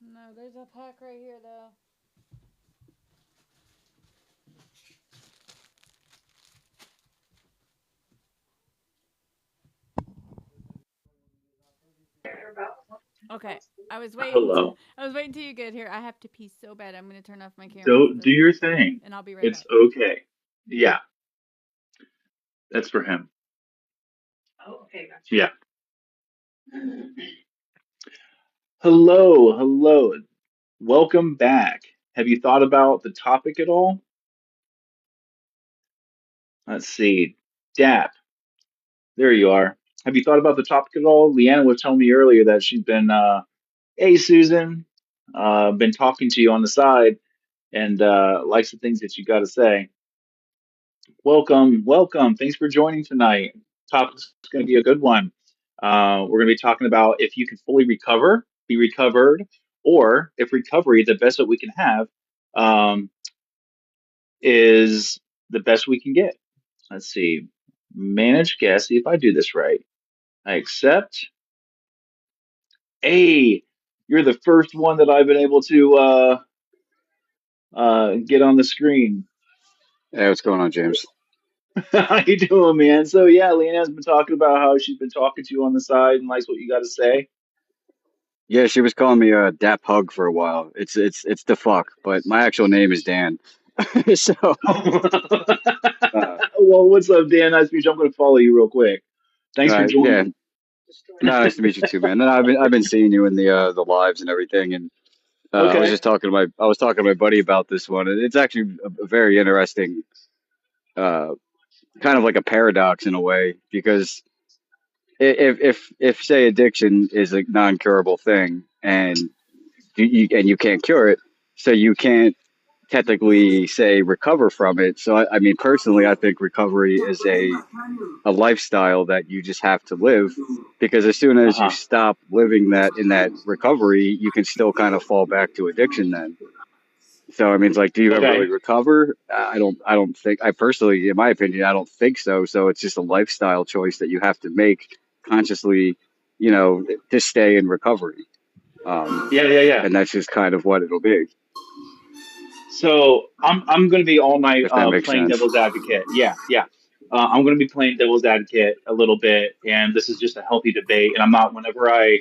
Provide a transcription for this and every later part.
No, there's a pack right here though. Okay, I was waiting. Hello. I was waiting till you get here. I have to pee so bad. I'm gonna turn off my camera Do your thing. and I'll be right It's back. okay. Yeah, that's for him. Yeah. Hello, hello. Welcome back. Have you thought about the topic at all? Let's see. Dap, there you are. Have you thought about the topic at all? Leanna was telling me earlier that she's been, hey, Susan, been talking to you on the side and likes the things that you got to say. Welcome, welcome. Thanks for joining tonight. Topic's going to be a good one. We're going to be talking about if you can fully recover, be recovered, or if recovery, the best that we can have, um, is the best we can get. Let's see. Manage guest. See if I do this right. I accept. Hey, you're the first one that I've been able to get on the screen. Hey, what's going on, James? How you doing, man? So yeah, Leanna's been talking about how she's been talking to you on the side and likes what you got to say. Yeah, she was calling me a Dap Hug for a while. It's the fuck, but my actual name is Dan. So, uh, Well, what's up, Dan? Nice to meet you. I'm going to follow you real quick. Thanks for yeah, joining. nice to meet you too, man. And I've been seeing you in the lives and everything, and Okay. I was talking to my buddy about this one, and it's actually a very interesting, uh, kind of like a paradox in a way, because if say addiction is a non-curable thing, and you can't cure it, so you can't technically say recover from it. So I mean, personally, I think recovery is a lifestyle that you just have to live, because as soon as you Uh-huh. stop living that in that recovery, you can still kind of fall back to addiction then. So I mean, it's like, do you ever really Okay. recover? I don't think, I personally, in my opinion, I don't think so. So it's just a lifestyle choice that you have to make consciously, to stay in recovery. Um, Yeah, yeah, yeah. and that's just kind of what it'll be, So I'm going to be all night if that makes playing sense. devil's advocate. Yeah, yeah. I'm going to be playing devil's advocate a little bit, and this is just a healthy debate. And I'm not. Whenever I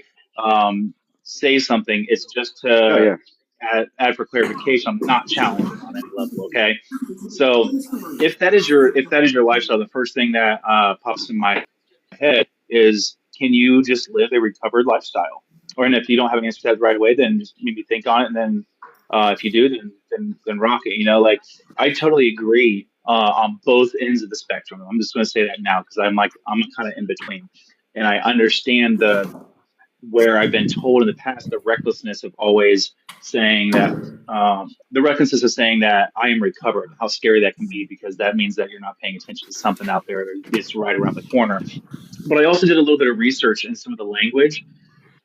say something, it's just Oh to yeah. add for clarification. I'm not challenging on any level. Okay. So if that is your lifestyle, the first thing that pops in my head is, can you just live a recovered lifestyle? Or and if you don't have an answer to that right away, then just maybe think on it, and then if you do, then rock it. Like I totally agree on both ends of the spectrum. I'm just going to say that now because I'm kind of in between, and I understand the where I've been told in the past the recklessness of always saying that the recklessness of saying that I am recovered. How scary that can be because that means that you're not paying attention to something out there that is right around the corner. But I also did a little bit of research in some of the language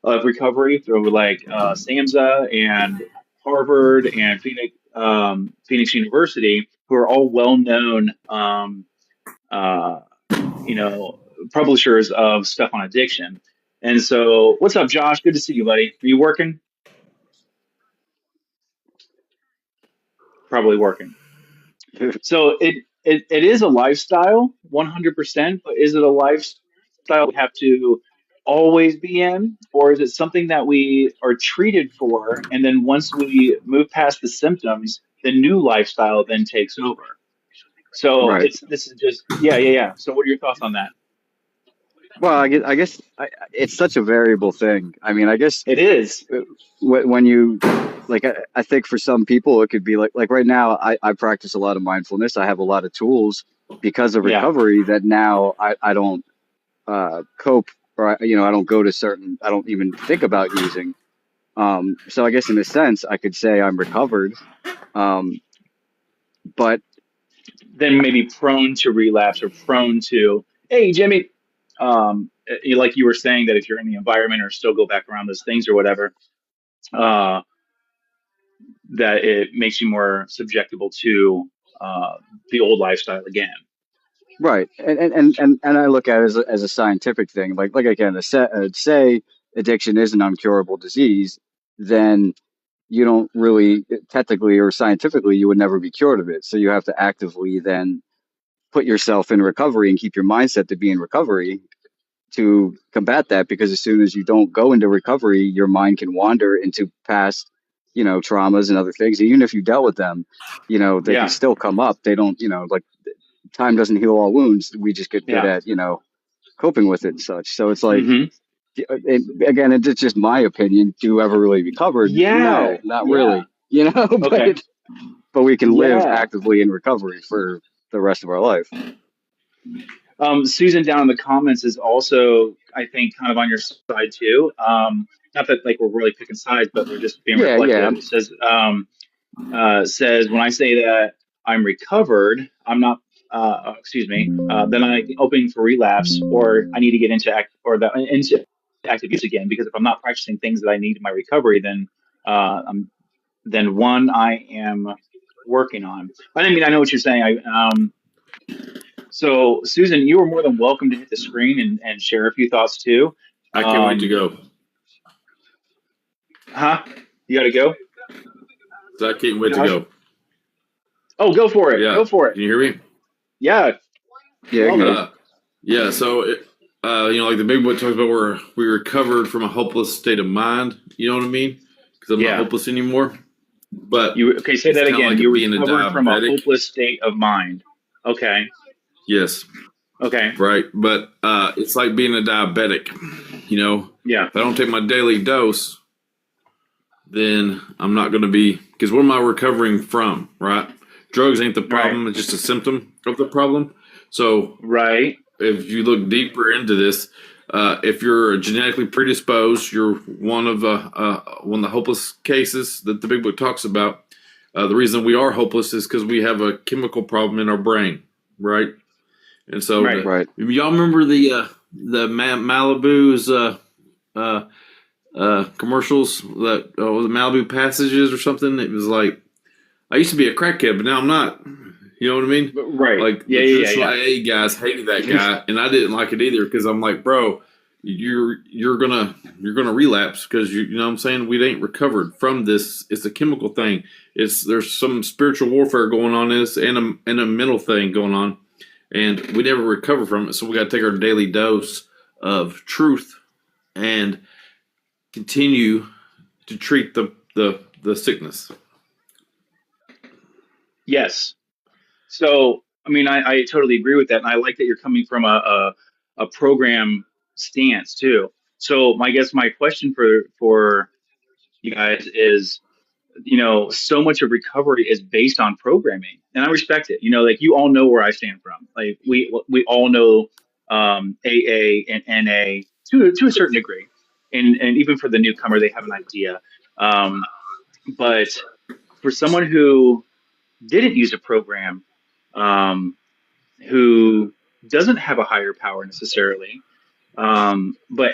of recovery through like SAMHSA and Harvard and Phoenix University, who are all well-known, uh, you know, publishers of stuff on addiction. And so, what's up, Josh? Good to see you, buddy. Are you working? Probably working. So it is a lifestyle, 100%. But is it a lifestyle we have to always be in, or is it something that we are treated for, and then once we move past the symptoms, the new lifestyle then takes over? So Right. it's this is just yeah, yeah, yeah. So what are your thoughts on that? Well, it's such a variable thing. I mean, I guess It is. when you, like, I think for some people it could be like right now, I practice a lot of mindfulness. I have a lot of tools because of Yeah. recovery that now I don't cope, or I don't go to certain, I don't even think about using. So I guess in a sense I could say I'm recovered. Um, but Then maybe prone to relapse or prone to, hey, Jimmy, like you were saying that if you're in the environment or still go back around those things or whatever, uh, that it makes you more subjectable to uh, the old lifestyle again. right, and I look at it as a scientific thing. Like again, say addiction is an uncurable disease, then you don't really, technically or scientifically, you would never be cured of it. So you have to actively then put yourself in recovery and keep your mindset to be in recovery to combat that, because as soon as you don't go into recovery, your mind can wander into past, traumas and other things. Even if you dealt with them, they can Yeah. still come up. They don't, like, time doesn't heal all wounds. We just get good Yeah. at, coping with it and such. So it's like, Hmm. again, it's just my opinion. Do you ever really recover? Yeah. No, not Yeah. really, Okay. but we can live Yeah. actively in recovery for the rest of our life. Susan down in the comments is also, I think, kind of on your side too. Not that like we're really picking sides, but we're just being Yeah, yeah. reflective. It says when I say that I'm recovered, I'm not. Excuse me. Then I'm opening for relapse, or I need to get into active use again. Because if I'm not practicing things that I need in my recovery, then one I am working on. I know what you're saying. So, Susan, you are more than welcome to hit the screen and share a few thoughts too. I can't wait to Um, go. huh? You got to go, So I can't wait to Josh? go. Oh, go for it. Yeah. Go for it. Can you hear me? Yeah, Yeah, I can love hear it. you. Yeah. So, like the big book talks about where we recovered from a hopeless state of mind. You know what I mean? Because I'm not Yeah. hopeless anymore. But Okay, say it's that kind of again. like You it being a recovered from a diabetic. hopeless state of mind. Okay. Yes. Okay. Right. But it's like being a diabetic. Yeah. If I don't take my daily dose, then I'm not going to be. Because what am I recovering from? Right. Drugs ain't the problem. Right. It's just a symptom of the problem. So Right. if you look deeper into this, if you're genetically predisposed, you're one of the hopeless cases that the Big Book talks about. The reason we are hopeless is because we have a chemical problem in our brain, right? And so, Right. Right. y'all remember the Malibu's commercials that the Malibu Passages or something? It was like, I used to be a crackhead, but now I'm not. You know what I mean? Right. Like Yeah. the Yeah. traditional Yeah. AA guys hated that guy, and I didn't like it either because I'm like, bro, you're gonna relapse because you know what I'm saying. We ain't recovered from this. It's a chemical thing. There's some spiritual warfare going on in this and a mental thing going on, and we never recover from it. So we got to take our daily dose of truth and continue to treat the sickness. Yes. So, I totally agree with that, and I like that you're coming from a program stance too. So, my question for you guys is, so much of recovery is based on programming, and I respect it. Like you all know where I stand from. Like we all know AA and NA to a certain degree, and even for the newcomer, they have an idea. Um, but for someone who didn't use a program, um, who doesn't have a higher power necessarily, but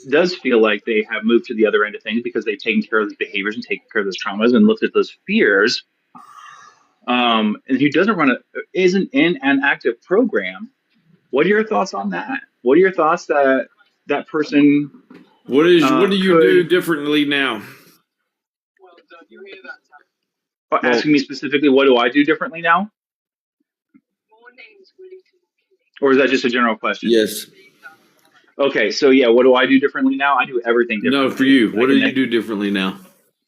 does feel like they have moved to the other end of things because they've taken care of those behaviors and taken care of those traumas and looked at those fears. And who isn't in an active program. What are your thoughts on that? What are your thoughts that that person What do you do could differently now? Well, asking me specifically? What do I do differently now, or is that just a general question? Yes. Okay, so yeah, what do I do differently now? I do everything No, for differently. you. I What do you connect. do differently now?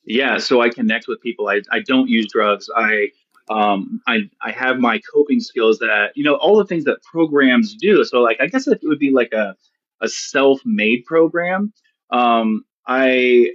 Yeah, so I connect with people. I don't use drugs. I have my coping skills that all the things that programs do. So like I guess it would be like a self-made program. I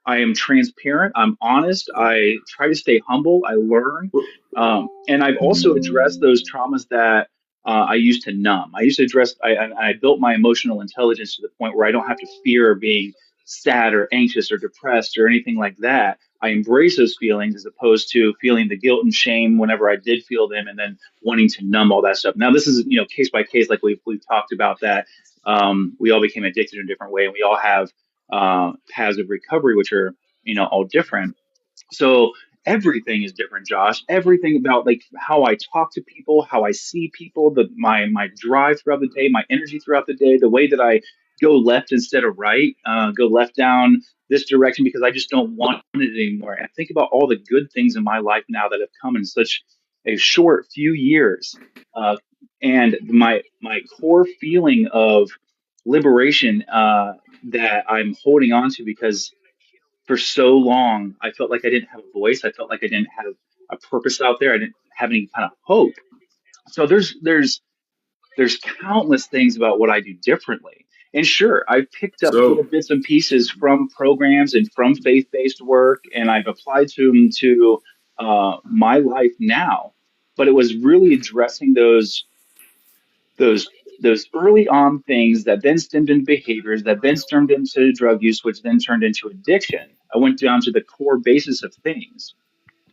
am transparent. I'm honest. I try to stay humble. I learn. And I've also addressed those traumas that I used to numb. I used to address, I built my emotional intelligence to the point where I don't have to fear being sad or anxious or depressed or anything like that. I embrace those feelings as opposed to feeling the guilt and shame whenever I did feel them and then wanting to numb all that stuff. Now, this is, case by case, like we've talked about that. We all became addicted in a different way, and we all have paths of recovery, which are all different. So everything is different, Josh. Everything about like how I talk to people, how I see people, my drive throughout the day, my energy throughout the day, the way that I go left instead of right, go left down this direction because I just don't want it anymore. And I think about all the good things in my life now that have come in such a short few years, and my core feeling of liberation that I'm holding on to because for so long I felt like I didn't have a voice. I felt like I didn't have a purpose out there. I didn't have any kind of hope. So there's countless things about what I do differently. And sure, I've picked up little So, bits and pieces from programs and from faith-based work, and I've applied to them to my life now. But it was really addressing those those early on things that then stemmed into behaviors, that then stemmed into drug use, which then turned into addiction. I went down to the core basis of things.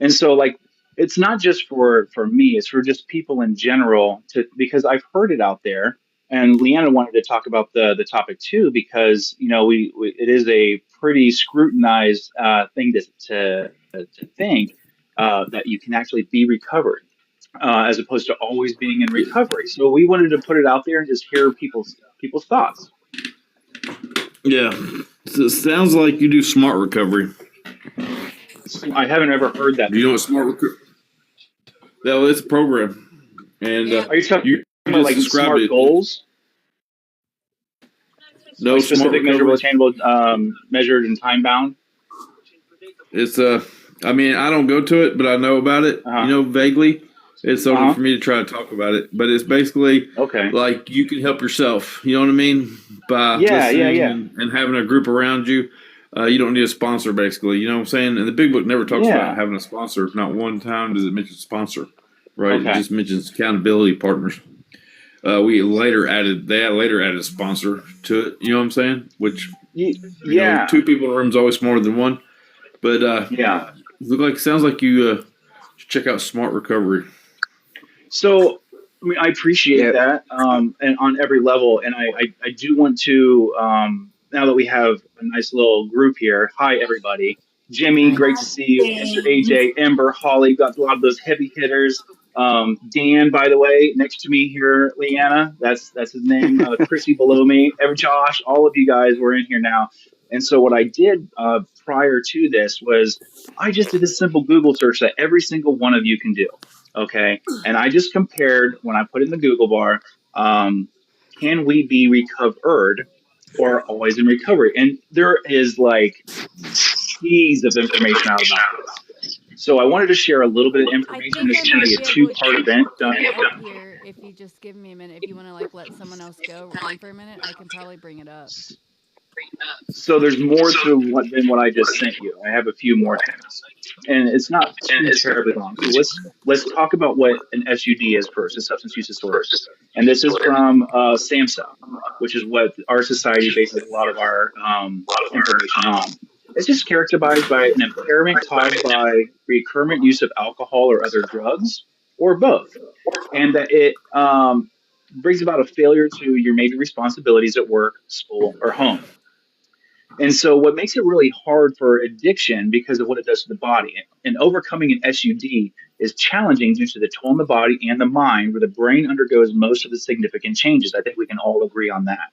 And so like it's not just for me, it's for just people in general to because I've heard it out there. And Leanna wanted to talk about the topic too, because you know we it is a pretty scrutinized thing to think that you can actually be recovered as opposed to always being in recovery. So we wanted to put it out there and just hear people's thoughts. yeah. So it sounds like you do smart recovery. I haven't ever heard that. Do you know what smart recovery? Well, it's a program, and Yeah. Are you talking you about just like described smart it. goals? No Like smart specific, measurable, recovery. attainable, measured, and time bound. It's I mean, I don't go to it, but I know about it. Uh-huh. You know, vaguely. It's something Uh-huh. for me to try to talk about it, but it's basically Okay. like you can help yourself. You know what I mean? By Yeah, listening yeah. and having a group around you. You don't need a sponsor, basically. You know what I'm saying? And the big book never talks Yeah. about having a sponsor. Not one time does it mention sponsor, right? It Okay. just mentions accountability partners. They later added a sponsor to it. You know what I'm saying? Which you know, Yeah. two people in a room is always smarter than one. But Yeah. sounds like you should check out Smart Recovery. So, I mean, I appreciate Yeah. that, and on every level. And I do want to, now that we have a nice little group here. Hi, everybody. Jimmy, great to see you. Mr. AJ, Ember, Holly, got a lot of those heavy hitters. Dan, by the way, next to me here, Leanna, that's his name. Chrissy below me. Josh, all of you guys were in here now. And so what I did prior to this was I just did a simple Google search that every single one of you can do. Okay. And I just compared when I put in the Google bar, can we be recovered or always in recovery? And there is like seas of information out about this. So I wanted to share a little bit of I information. think This I is going to might be a be able two-part to event. get up here if you just give me a minute. If you want to like let someone else go for a minute, I can probably bring it up. So there's more to than what I just sent you. I have a few more things, and it's not too terribly long. So let's talk about what an SUD is first, a substance use disorder. And this is from SAMHSA, which is what our society bases a lot of our information on. It's just characterized by an impairment caused by recurrent use of alcohol or other drugs, or both, and that it brings about a failure to your major responsibilities at work, school, or home. And so, what makes it really hard for addiction because of what it does to the body, and overcoming an SUD is challenging due to the toll on the body and the mind, where the brain undergoes most of the significant changes. I think we can all agree on that.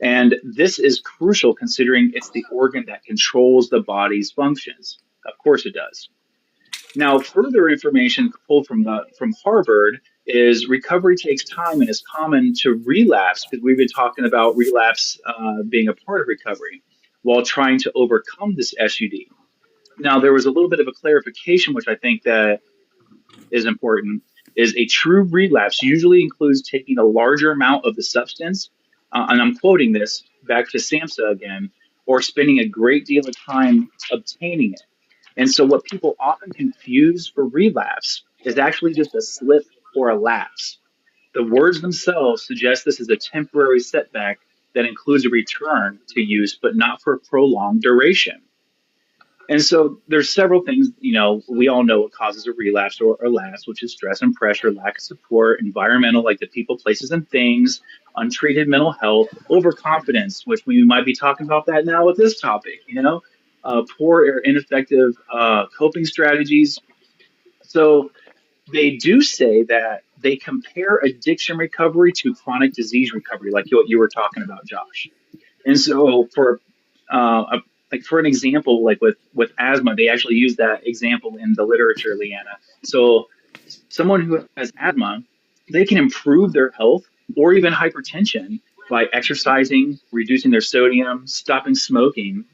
And this is crucial considering it's the organ that controls the body's functions. Of course, it does. Now, further information pulled from Harvard is recovery takes time and is common to relapse because we've been talking about relapse being a part of recovery while trying to overcome this SUD. Now, there was a little bit of a clarification, which I think that is important, is a true relapse usually includes taking a larger amount of the substance, and I'm quoting this back to SAMHSA again, or spending a great deal of time obtaining it. And so what people often confuse for relapse is actually just a slip or a lapse. The words themselves suggest this is a temporary setback that includes a return to use, but not for a prolonged duration. And so there's several things, we all know what causes a relapse or lapse, which is stress and pressure, lack of support, environmental, like the people, places, and things, untreated mental health, overconfidence, which we might be talking about that now with this topic, poor or ineffective coping strategies. So they do say that they compare addiction recovery to chronic disease recovery, like what you were talking about, Josh. And so like for an example, like with asthma, they actually use that example in the literature, Leanna. So someone who has asthma, they can improve their health or even hypertension by exercising, reducing their sodium, stopping smoking.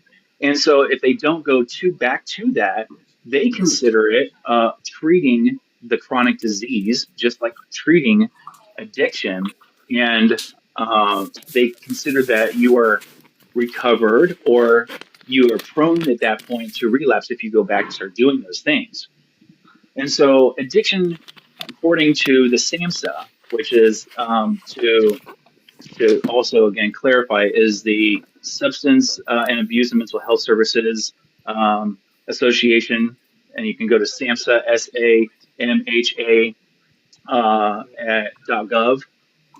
And so if they don't go back to that, they consider it treating the chronic disease, just like treating addiction. And they consider that you are recovered or you are prone at that point to relapse if you go back and start doing those things. And so addiction, according to the SAMHSA, which is to also again clarify, is the Substance and Abuse and Mental Health Services Association, and you can go to SAMHSA, SAMHA .gov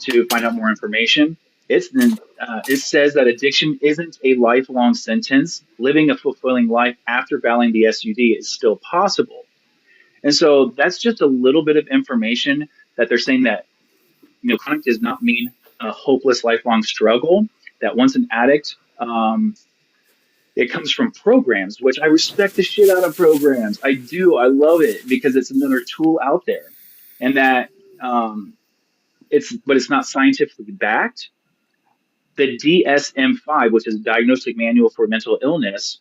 to find out more information. It says that addiction isn't a lifelong sentence. Living a fulfilling life after battling the SUD is still possible. And so that's just a little bit of information that they're saying that, chronic does not mean a hopeless lifelong struggle. That once an addict, it comes from programs, which I respect the shit out of programs. I do. I love it because it's another tool out there, and that but it's not scientifically backed. The DSM-5, which is Diagnostic Manual for Mental Illness,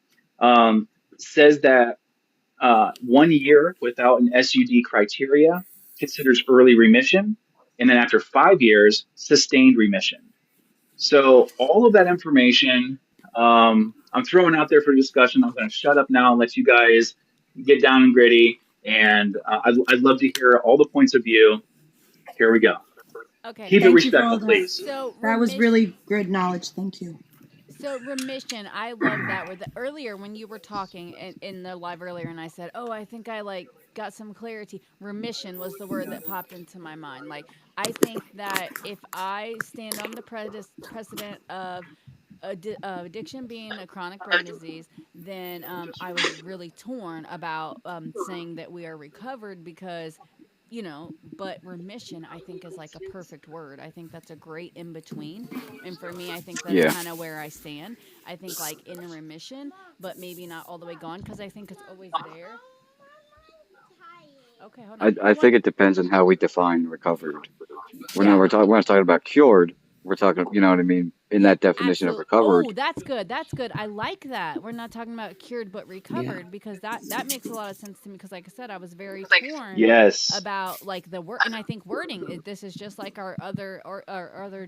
says that 1 year without an SUD criteria considers early remission, and then after 5 years, sustained remission. So all of that information, I'm throwing out there for discussion. I'm going to shut up now and let you guys get down and gritty. And I'd love to hear all the points of view. Here we go. Okay. Keep it Thank you for respectful, all that. please. So That was really good knowledge. Thank you. So remission, I love that. Earlier when you were talking in the live earlier, and I said, "Oh, I think I got some clarity." Remission was the word that popped into my mind. Like, I think that if I stand on the precedent of addiction being a chronic brain disease, then I was really torn about saying that we are recovered because, but remission I think is like a perfect word. I think that's a great in between. And for me, I think that's Yeah. kind of where I stand. I think like in remission, but maybe not all the way gone because I think it's always there. Okay, hold on. I think it depends on how we define recovered. We're Yeah. not talking about cured. We're talking, you know what I mean, in that definition of recovered. Oh, that's good. That's good. I like that. We're not talking about cured but recovered because that makes a lot of sense to me because like I said, I was very torn Yes. about like the word, and I think wording. This is just like our other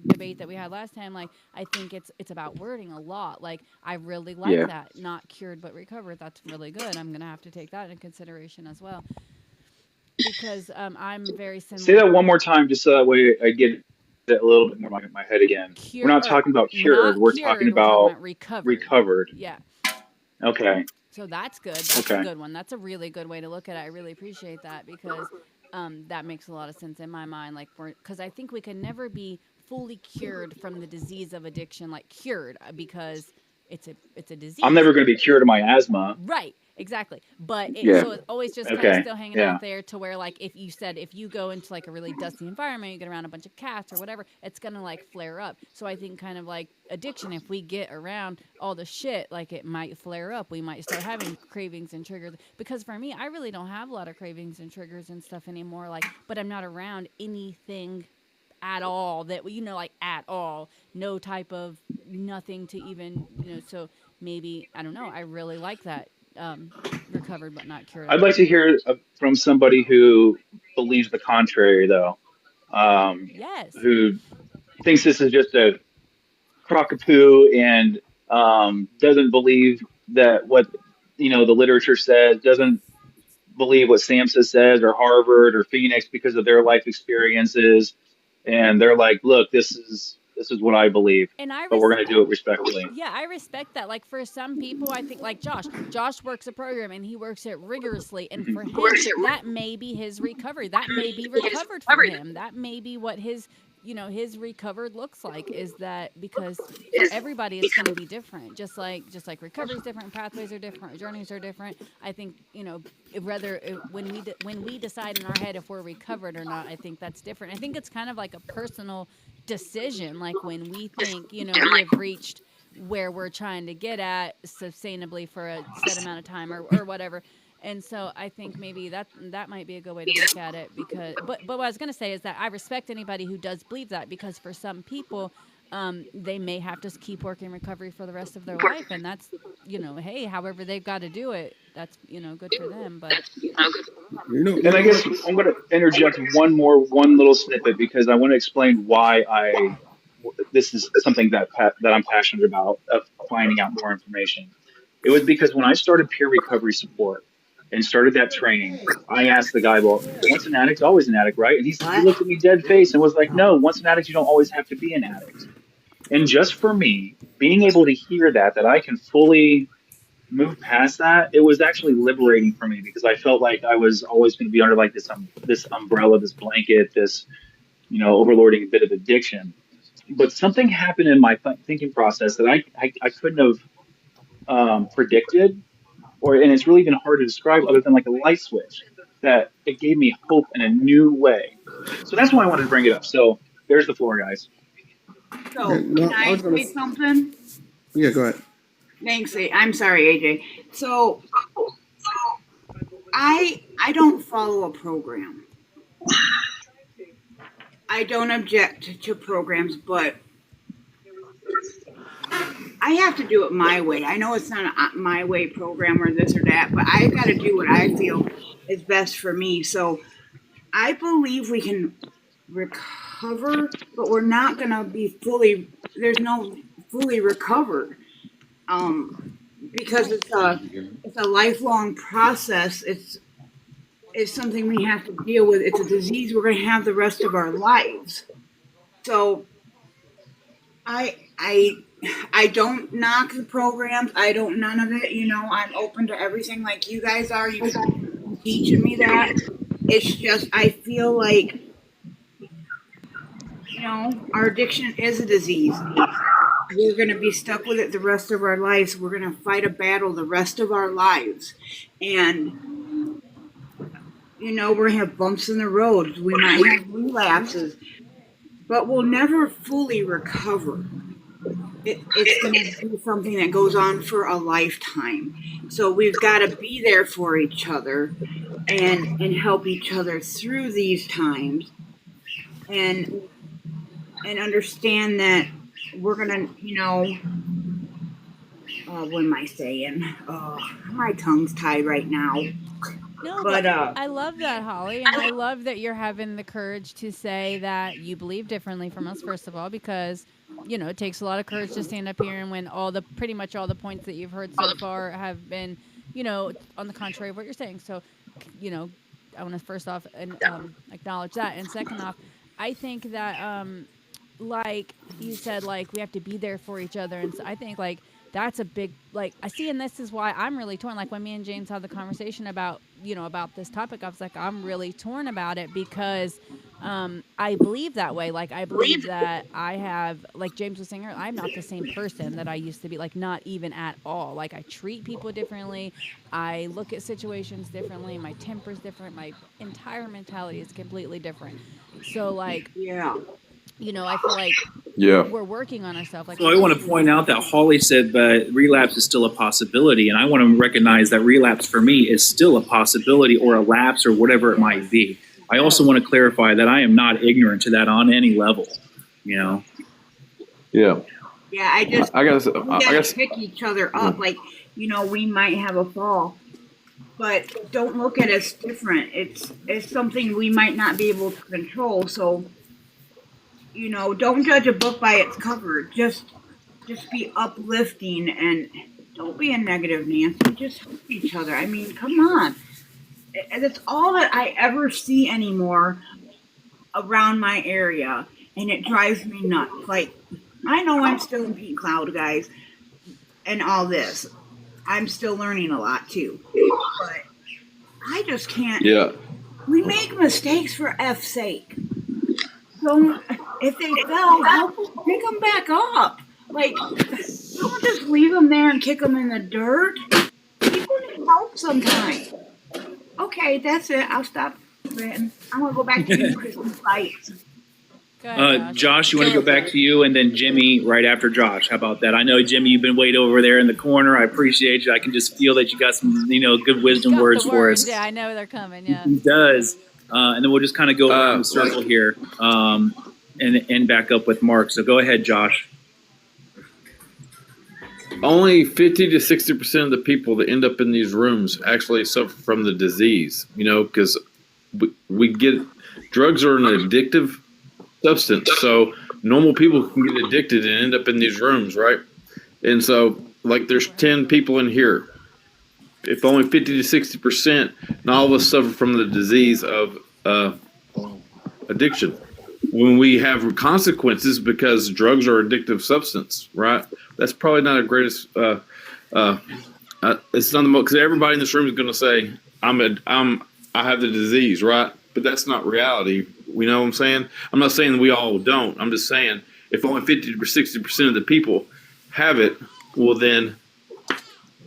debate that we had last time. Like I think it's about wording a lot. Like I really like Yeah. that. Not cured but recovered. That's really good. I'm gonna have to take that into consideration as well because I'm very similar. Say that one more time, just so that way I get it a little bit more in my head again. We're not talking about cured. We're talking about recovered. Yeah. Okay. So that's good. That's Okay. a good one. That's a really good way to look at it. I really appreciate that because that makes a lot of sense in my mind. Like, because I think we can never be fully cured from the disease of addiction, like cured, because it's a disease. I'm never going to be cured of my asthma. Right. Exactly. But Yeah. so it's always just kind Okay. of still hanging Yeah. out there to where like if you go into like a really dusty environment, you get around a bunch of cats or whatever, it's gonna like flare up. So I think kind of like addiction, if we get around all the shit, like it might flare up. We might start having cravings and triggers. Because for me, I really don't have a lot of cravings and triggers and stuff anymore. Like, but I'm not around anything at all that like at all. No type of nothing to even so maybe I don't know. I really like that. Recovered but not cured. I'd like to hear from somebody who believes the contrary, though. Yes. Who thinks this is just a crock of poo and doesn't believe that what the literature says, doesn't believe what SAMHSA says or Harvard or Phoenix because of their life experiences, and they're like, look, this is what I believe, And but we're going to do it respectfully. Yeah, I respect that. Like for some people, I think like Josh works a program and he works it rigorously, and for him, that may be his recovery. That may be recovered for him. That may be what his recovered looks like, is that because for everybody it's going to be different. Just like recovery is different, pathways are different, journeys are different. I think when we decide in our head if we're recovered or not, I think that's different. I think it's kind of like a personal decision. Like when we think we have reached where we're trying to get at sustainably for a set amount of time or whatever. And so I think maybe that might be a good way to look at it because but what I was going to say is that I respect anybody who does believe that, because for some people they may have to keep working recovery for the rest of their life, and that's, hey, however they've got to do it, that's, good for them. But And I guess I'm going to interject one little snippet because I want to explain why this is something that I'm passionate about, of finding out more information. It was because when I started peer recovery support and started that training, I asked the guy, well, once an addict, always an addict, right? And he looked at me dead face and was like, no, once an addict, you don't always have to be an addict. And just for me, being able to hear that I can fully move past that, it was actually liberating for me, because I felt like I was always going to be under like this umbrella, this blanket, this, overlording bit of addiction. But something happened in my thinking process that I couldn't have predicted, and it's really even hard to describe other than like a light switch, that it gave me hope in a new way. So that's why I wanted to bring it up. So there's the floor, guys. So, Okay, no, can I I was gonna- say something? Yeah, go ahead. Thanks. I'm sorry, AJ. So, I don't follow a program. I don't object to programs, but I have to do it my way. I know it's not a my way program or this or that, but I got to do what I feel is best for me. So, I believe we can recover, but we're not going to be there's no fully recovered. Because it's a lifelong process. It's something we have to deal with. It's a disease we're going to have the rest of our lives. So I don't knock the programs. I don't none of it. I'm open to everything like you guys are. You guys are teaching me that. It's just I feel like our addiction is a disease. We're going to be stuck with it the rest of our lives. We're going to fight a battle the rest of our lives. And, we're going to have bumps in the road. We might have relapses. But we'll never fully recover. It's going to be something that goes on for a lifetime. So we've got to be there for each other and help each other through these times. And understand that we're gonna, what am I saying? My tongue's tied right now. no, But I love that, Holly, and I love that you're having the courage to say that you believe differently from us, first of all, because it takes a lot of courage to stand up here and when pretty much all the points that you've heard so far have been, on the contrary of what you're saying. So, I want to first off acknowledge that, and second off, I think that like you said, like we have to be there for each other, and so I think like that's a big, like I see, and this is why I'm really torn. Like when me and James had the conversation about about this topic, I was like, I'm really torn about it because I believe that way. Like I believe that I have, like James was saying earlier, I'm not the same person that I used to be. Like not even at all. Like I treat people differently. I look at situations differently. My temper's different. My entire mentality is completely different. So like, yeah. I feel like Yeah. we're working on ourselves. Like, So I want to point out that Holly said that relapse is still a possibility, and I want to recognize that relapse for me is still a possibility, or a lapse, or whatever it might be. I also want to clarify that I am not ignorant to that on any level. Yeah. Yeah, We I guess. gotta pick each other up. Like, we might have a fall, but don't look at us different. It's something we might not be able to control. So, don't judge a book by its cover. Just be uplifting and don't be a negative Nancy. Just help each other. I mean, come on. And that's all that I ever see anymore around my area, and it drives me nuts. Like, I know I'm still in Pink Cloud, guys, and all this. I'm still learning a lot too, but I just can't. Yeah. We make mistakes for F's sake. So if they fell, help them pick them back up. Like, don't just leave them there and kick them in the dirt. People need help sometimes. Okay, that's it. I'll stop ranting. I'm gonna go back to the Christmas lights. Go ahead, Josh, you want to go back to you, and then Jimmy right after Josh. How about that? I know, Jimmy, you've been waiting over there in the corner. I appreciate you. I can just feel that you got some, good wisdom Got words the for us. Yeah, I know they're coming. Yeah. He does. And then we'll just kind of go around the circle here and end back up with Mark. So go ahead, Josh. Only 50 to 60% of the people that end up in these rooms actually suffer from the disease, because we get drugs are an addictive substance. So normal people can get addicted and end up in these rooms, right? And so, like, there's 10 people in here. If only 50 to 60%, not all of us suffer from the disease of addiction. When we have consequences because drugs are addictive substance, right? That's probably not the greatest. It's not the most, because everybody in this room is going to say, I have the disease, right? But that's not reality. You know what I'm saying? I'm not saying we all don't. I'm just saying if only 50 or 60% of the people have it, well, then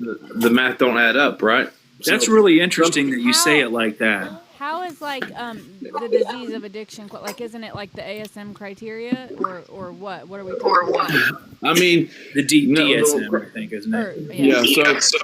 the math don't add up, right? That's really interesting that you say it like that. How is the disease of addiction? Like, isn't it like the ASM criteria or what? What are we talking about? I mean, the DSM, I think, isn't it? Or, yeah. So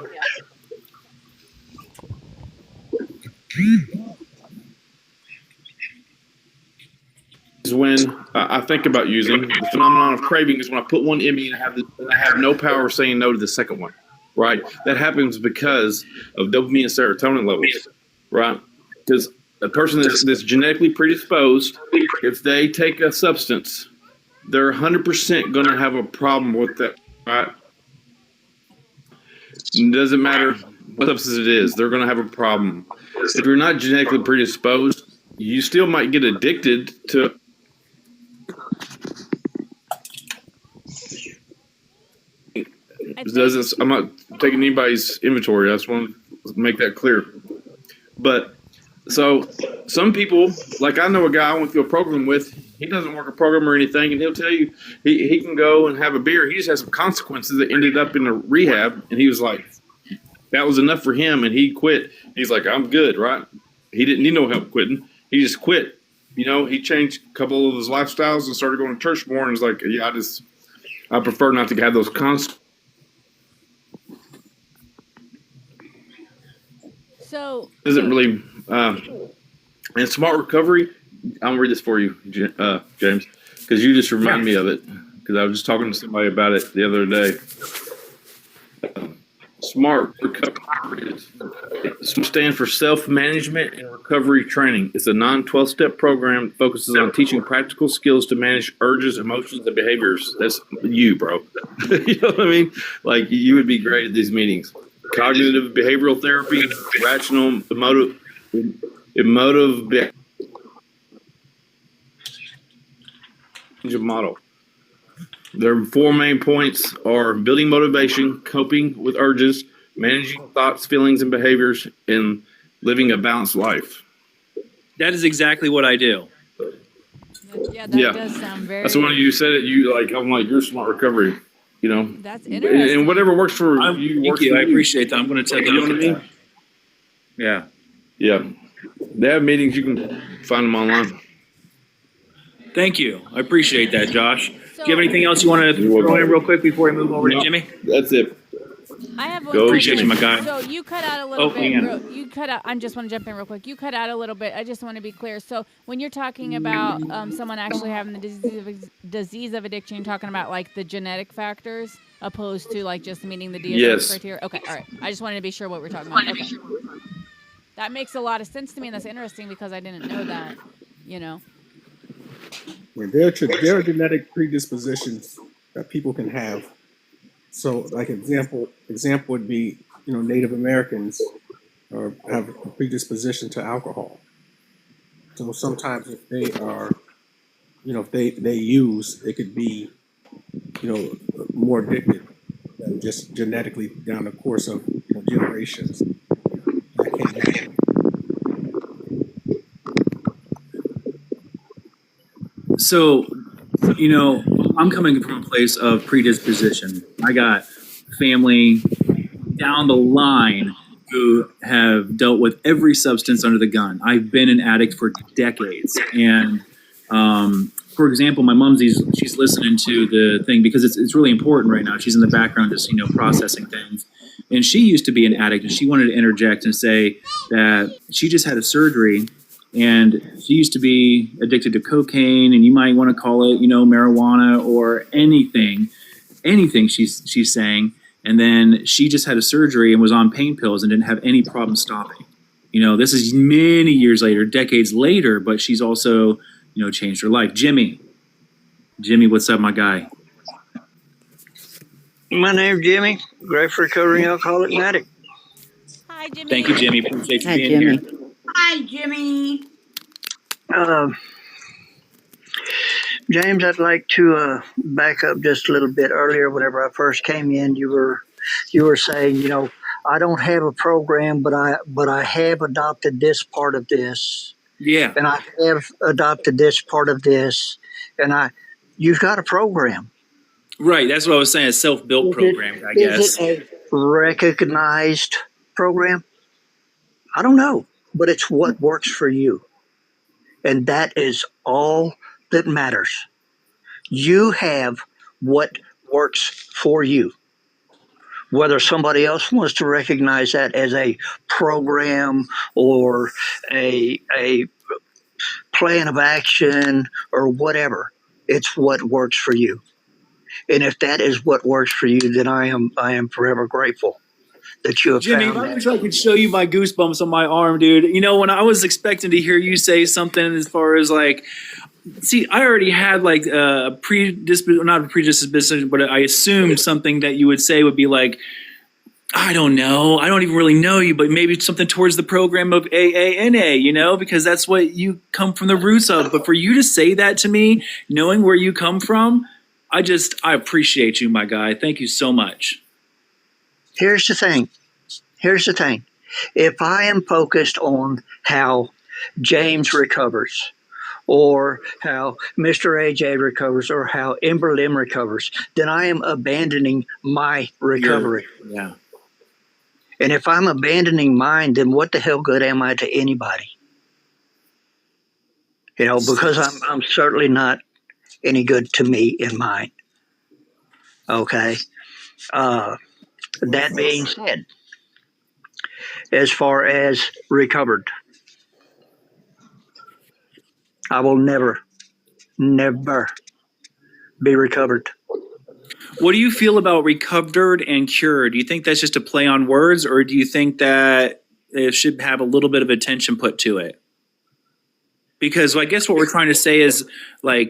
is when I think about using the phenomenon of craving is when I put one in me and I have no power saying no to the second one, right? That happens because of dopamine and serotonin levels, right? Because a person that's genetically predisposed, if they take a substance, they're 100% going to have a problem with that, right? It doesn't matter what substance it is, they're going to have a problem. If you're not genetically predisposed, you still might get addicted to. I'm not taking anybody's inventory. I just want to make that clear. But so some people, like I know a guy I went through a program with, he doesn't work a program or anything, and he'll tell you he can go and have a beer. He just has some consequences that ended up in a rehab, and he was like, that was enough for him, and he quit. He's like, I'm good, right? He didn't need no help quitting. He just quit. He changed a couple of his lifestyles and started going to church more, and was like, yeah, I prefer not to have those consequences. So Isn't really and smart recovery. I'm gonna read this for you, James, because you just remind me of it. Because I was just talking to somebody about it the other day. Smart recovery stands for self-management and recovery training. It's a non-12-step program that focuses on teaching practical skills to manage urges, emotions, and behaviors. That's you, bro. You know what I mean? Like, you would be great at these meetings. Cognitive behavioral therapy, rational, emotive model. Their 4 main points are building motivation, coping with urges, managing thoughts, feelings, and behaviors, and living a balanced life. That is exactly what I do. yeah, that does sound very. That's when you said it. I'm like, you're smart recovery. That's interesting. And whatever works for you. Thank you. I appreciate that. I'm going to take a look at that. Yeah. Yeah. They have meetings. You can find them online. Thank you. I appreciate that, Josh. Do you have anything else you want to throw in real quick before we move over to Jimmy? That's it. I have one Go. Appreciate you, my guy. So you cut out a little Oh, hang on. bit. You cut out. I just want to jump in real quick. You cut out a little bit. I just want to be clear. So when you're talking about someone actually having the disease of addiction, you're talking about like the genetic factors opposed to like just meeting the DSM Yes. criteria. Okay, all right. I just wanted to be sure what we're talking about. Okay. That makes a lot of sense to me, and that's interesting because I didn't know that. When there are genetic predispositions that people can have. So, like example would be, Native Americans have a predisposition to alcohol. So sometimes if they are, if they use, it could be, more addicted than just genetically down the course of generations. That can happen. So, I'm coming from a place of predisposition. I got family down the line who have dealt with every substance under the gun. I've been an addict for decades. And for example, my mom's she's listening to the thing because it's really important right now. She's in the background just processing things, and she used to be an addict, and she wanted to interject and say that she just had a surgery, and she used to be addicted to cocaine, and you might want to call it marijuana or anything she's saying, and then she just had a surgery and was on pain pills and didn't have any problem stopping. This is many years later, decades later, but she's also changed her life. Jimmy, what's up, my guy? My name's Jimmy, grateful recovering alcoholic and addict. Hi, Jimmy. Thank you, Jimmy. Appreciate you Hi, being Jimmy. here. Hi, Jimmy. James, I'd like to back up just a little bit earlier. Whenever I first came in, you were saying, I don't have a program, but I have adopted this part of this, Yeah. and I have adopted this part of this, and you've got a program. Right. That's what I was saying. A self-built program, I guess. Is it a recognized program? I don't know, but it's what works for you. And that is all that matters. You have what works for you. Whether somebody else wants to recognize that as a program or a plan of action or whatever, it's what works for you. And if that is what works for you, then I am forever grateful that you have Jimmy, found I that. wish I could show you my goosebumps on my arm, dude. When I was expecting to hear you say something as far as see, I already had not a predisposition, but I assumed something that you would say would be I don't know. I don't even really know you, but maybe something towards the program of AANA, because that's what you come from the roots of. But for you to say that to me, knowing where you come from, I appreciate you, my guy. Thank you so much. Here's the thing. If I am focused on how James recovers, or how Mr. AJ recovers, or how Ember Lim recovers, then I am abandoning my recovery. Yeah. And if I'm abandoning mine, then what the hell good am I to anybody? Because I'm certainly not any good to me in mine. Okay. That being said, as far as recovered, I will never be recovered. What do you feel about recovered and cured? Do you think that's just a play on words, or do you think that it should have a little bit of attention put to it? Because I guess what we're trying to say is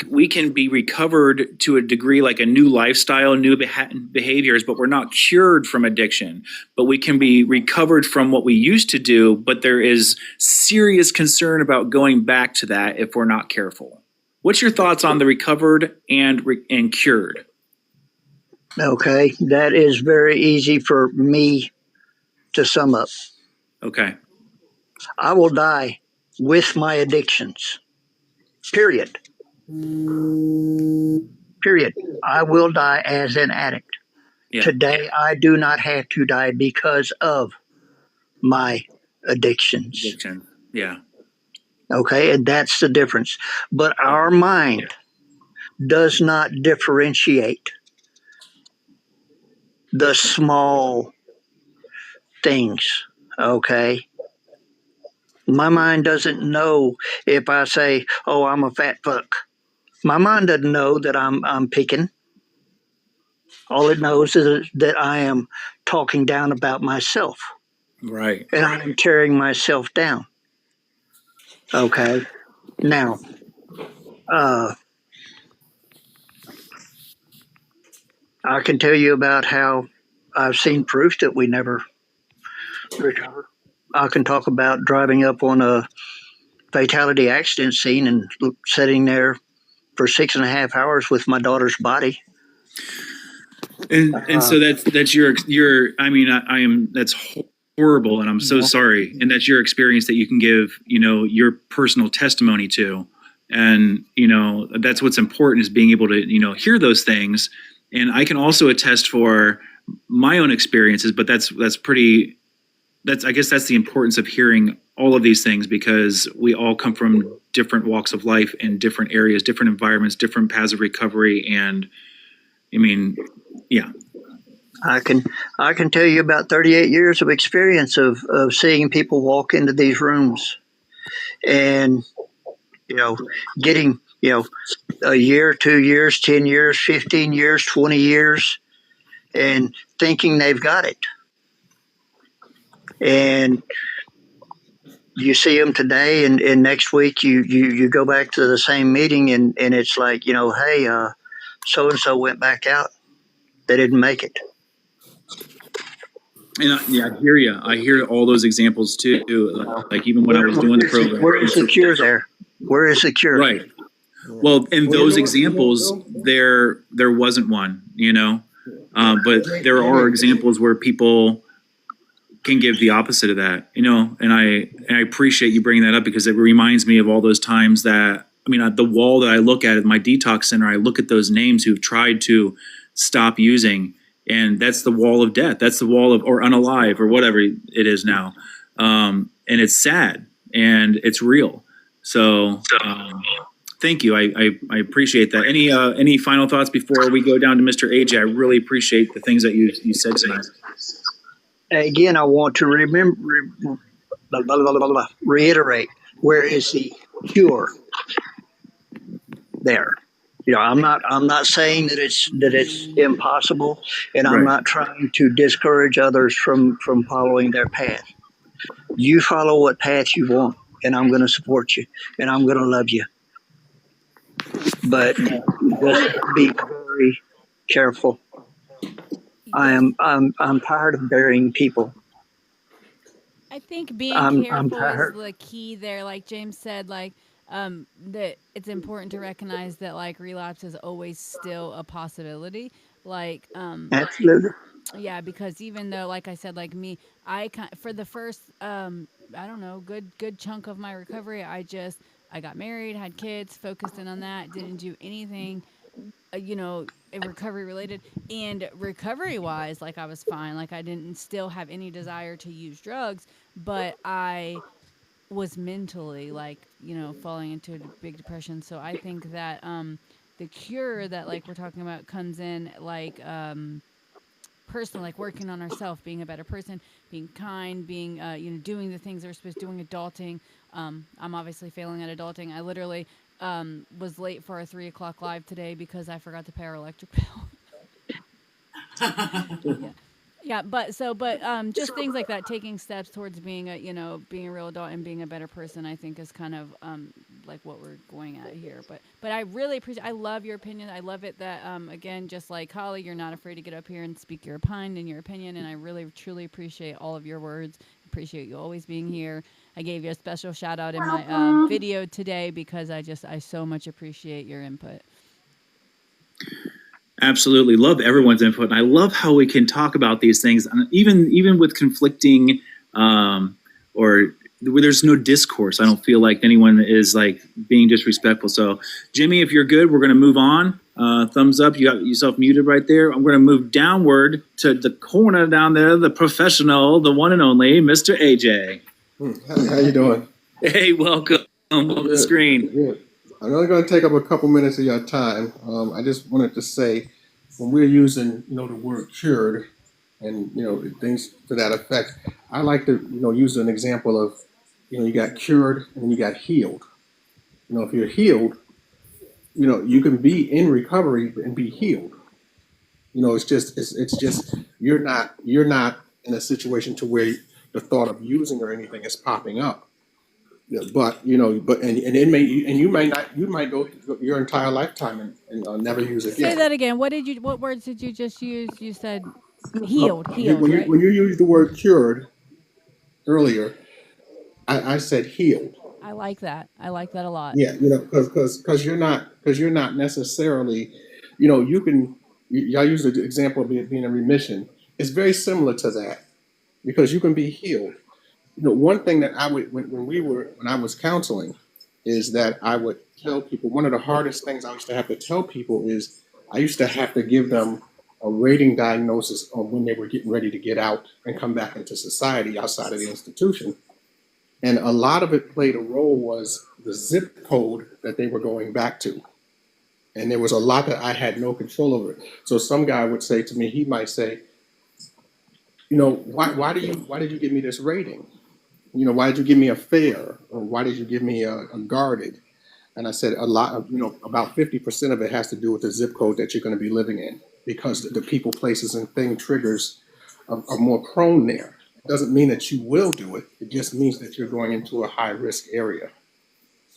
we can be recovered to a degree, like a new lifestyle, new behaviors, but we're not cured from addiction. But we can be recovered from what we used to do, but there is serious concern about going back to that if we're not careful. What's your thoughts on the recovered and cured? Okay, that is very easy for me to sum up. Okay. I will die with my addictions. Period. I will die as an addict. Yeah. Today, I do not have to die because of my addictions. Addiction. Yeah. Okay, and that's the difference. But our mind does not differentiate the small things. Okay. My mind doesn't know if I say, "Oh, I'm a fat fuck." My mind doesn't know that I'm picking. All it knows is that I am talking down about myself, Right. and I am tearing myself down. Okay. Now, I can tell you about how I've seen proof that we never recover. I can talk about driving up on a fatality accident scene and sitting there for 6.5 hours with my daughter's body. And so that's your I am that's horrible, and I'm so sorry. And that's your experience that you can give, your personal testimony to. And, that's what's important, is being able to, hear those things. And I can also attest for my own experiences, but that's pretty I guess that's the importance of hearing all of these things, because we all come from different walks of life in different areas, different environments, different paths of recovery. And I mean, yeah. I can tell you about 38 years of experience of seeing people walk into these rooms and, getting, a year, 2 years, 10 years, 15 years, 20 years, and thinking they've got it. And you see them today, and next week you go back to the same meeting, and it's like, hey, so-and-so went back out. They didn't make it. And I hear you. I hear all those examples too. Like even when I was doing the program. Where is the cure there? Where is the cure? Right. Well, in those examples, there wasn't one, but there are examples where people can give the opposite of that, and I appreciate you bringing that up, because it reminds me of all those times that, the wall that I look at my detox center, I look at those names who've tried to stop using, and that's the wall of death. That's the wall of, or unalive, or whatever it is now. And it's sad and it's real. So, thank you. I appreciate that. Any final thoughts before we go down to Mr. AJ? I really appreciate the things that you said tonight. Again, I want to reiterate, where is the cure there? I'm not saying that it's impossible, and I'm not trying to discourage others from following their path. You follow what path you want, and I'm going to support you, and I'm going to love you. But just be very careful. I'm tired of burying people. I think being I'm careful tired. is the key there. Like James said, that it's important to recognize that relapse is always still a possibility. Absolutely. Yeah, because even though, like I said, me, for the first, good chunk of my recovery, I got married, had kids, focused in on that, didn't do anything, recovery related, and recovery wise, I was fine. I didn't still have any desire to use drugs, but I was mentally falling into a big depression. So I think that the cure that we're talking about comes in personal, working on ourselves, being a better person, being kind, being doing the things we're supposed to, doing adulting. I'm obviously failing at adulting. I literally was late for our 3:00 live today because I forgot to pay our electric bill. Yeah, but just things like that, taking steps towards being a real adult and being a better person, I think is kind of what we're going at here. But I really appreciate. I love your opinion. I love it that again, just like Holly, you're not afraid to get up here and speak your opinion and your opinion. And I really truly appreciate all of your words. Appreciate you always being here. I gave you a special shout out in my video today because I so much appreciate your input. Absolutely. Love everyone's input. And I love how we can talk about these things, even with conflicting or where there's no discourse. I don't feel like anyone is being disrespectful. So Jimmy, if you're good, we're going to move on. Thumbs up. You got yourself muted right there. I'm going to move downward to the corner down there, the professional, the one and only Mr. AJ. How you doing? Hey, welcome. Welcome to the screen. Good. I'm only going to take up a couple minutes of your time. I just wanted to say, when we're using, the word cured and, things to that effect, I like to, use an example of, you got cured and then you got healed. If you're healed, you can be in recovery and be healed. It's just you're not in a situation to where the thought of using or anything is popping up. Yeah, but you might go your entire lifetime and never use it again. Say that again. What words did you just use? You said healed, right? When you used the word cured earlier, I said healed. I like that. I like that a lot. Yeah, because you're not necessarily, y'all use the example of being in remission. It's very similar to that, because you can be healed. One thing that I would, when I was counseling, is that I would tell people, one of the hardest things I used to have to tell people is I used to have to give them a rating diagnosis on when they were getting ready to get out and come back into society outside of the institution. And a lot of it played a role was the zip code that they were going back to. And there was a lot that I had no control over. So some guy would say to me, he might say, you know, why did you give me this rating? You know, why did you give me a fair? Or why did you give me a guarded? And I said, a lot of, you know, about 50% of it has to do with the zip code that you're going to be living in, because the people, places, and thing triggers are more prone there. It doesn't mean that you will do it. It just means that you're going into a high risk area.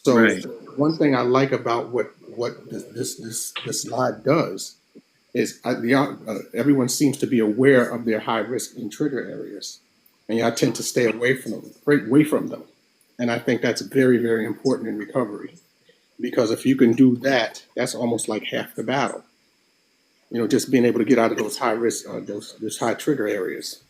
So Right. one thing I like about what this slide does is everyone seems to be aware of their high risk and trigger areas, and I tend to stay away from them. And I think that's very, very important in recovery, because if you can do that, that's almost like half the battle. You know, just being able to get out of those high risk, those high trigger areas.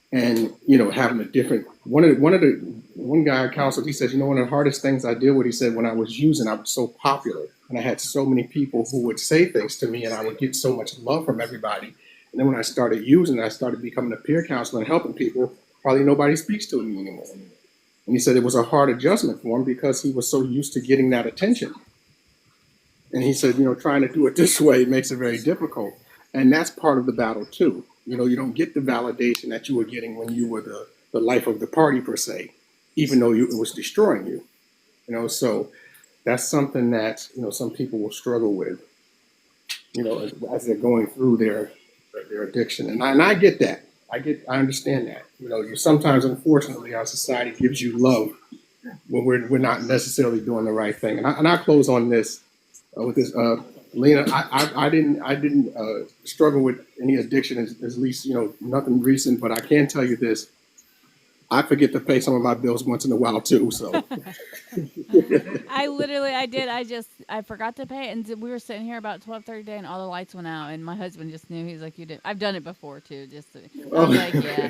And, you know, having a different, one guy I counseled, he said, you know, one of the hardest things I deal with, he said, when I was using, I was so popular and I had so many people who would say things to me and I would get so much love from everybody. And then when I started using, I started becoming a peer counselor and helping people, probably nobody speaks to me anymore. And he said it was a hard adjustment for him because he was so used to getting that attention. And he said, you know, trying to do it this way makes it very difficult. And that's part of the battle too. You know, you don't get the validation that you were getting when you were the life of the party per se, even though it was destroying you. You know, so that's something that, you know, some people will struggle with, you know, as they're going through their addiction. And I get that. I understand that. You know, sometimes, unfortunately, our society gives you love when we're not necessarily doing the right thing. And I'll close on this with this. Lena, I didn't struggle with any addiction, at least, you know, nothing recent. But I can tell you this: I forget to pay some of my bills once in a while too. So I did. I forgot to pay, and we were sitting here about 12:30 today, and all the lights went out, and my husband just knew. He's like, "You did." I've done it before too. I was like, "Yeah."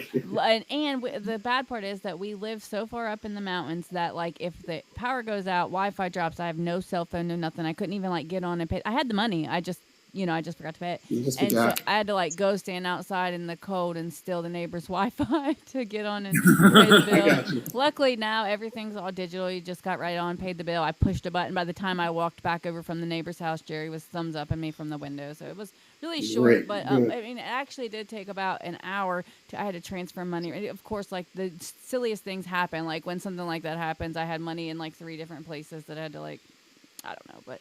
The bad part is that we live so far up in the mountains that, like, if the power goes out, Wi-Fi drops, I have no cell phone, no nothing. I couldn't even like get on and pay. I had the money. I just forgot to pay it. And so I had to like go stand outside in the cold and steal the neighbor's Wi-Fi to get on and pay the bill. Luckily now everything's all digital. You just got right on, paid the bill. I pushed a button. By the time I walked back over from the neighbor's house, Jerry was thumbs up at me from the window. So it was really short, Great, but good. I mean, it actually did take about an hour. I had to transfer money. And of course, like the silliest things happen. Like when something like that happens, I had money in like 3 different places that I had to like, I don't know, but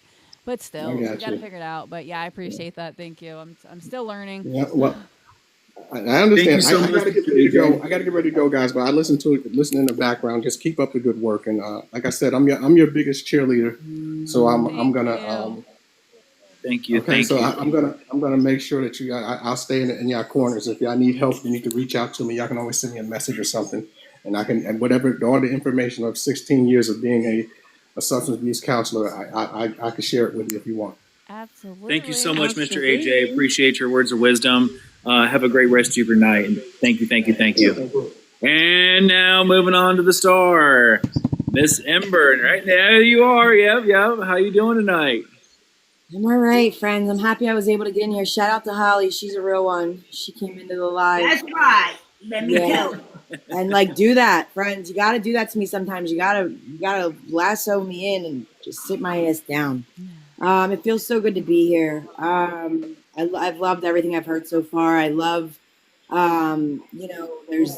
still, we got to figure it out. But yeah, I appreciate that. Thank you. I'm still learning. yeah, well, I understand. Thank you so I much, gotta get ready to go. I gotta get ready to go, guys. But I listen in the background. Just keep up the good work. And like I said, I'm your biggest cheerleader. So I'm gonna. Thank you. Okay, Thank so you. I'm gonna make sure that I'll stay in your corners. If y'all need help, you need to reach out to me. Y'all can always send me a message or something, and I can, and whatever, all the information of 16 years of being a substance abuse counselor, I can share it with you if you want. Absolutely. Thank you so much, Mr. AJ. Appreciate your words of wisdom. Have a great rest of your night. And thank you, thank you, thank you. And now moving on to the star, Miss Ember. Right there you are. Yep. How you doing tonight? I'm all right, friends. I'm happy I was able to get in here. Shout out to Holly. She's a real one. She came into the live. That's right. Let me tell you. And like, do that, friends. You got to do that to me sometimes. You gotta lasso me in and just sit my ass down. It feels so good to be here. I've loved everything I've heard so far. I love, there's,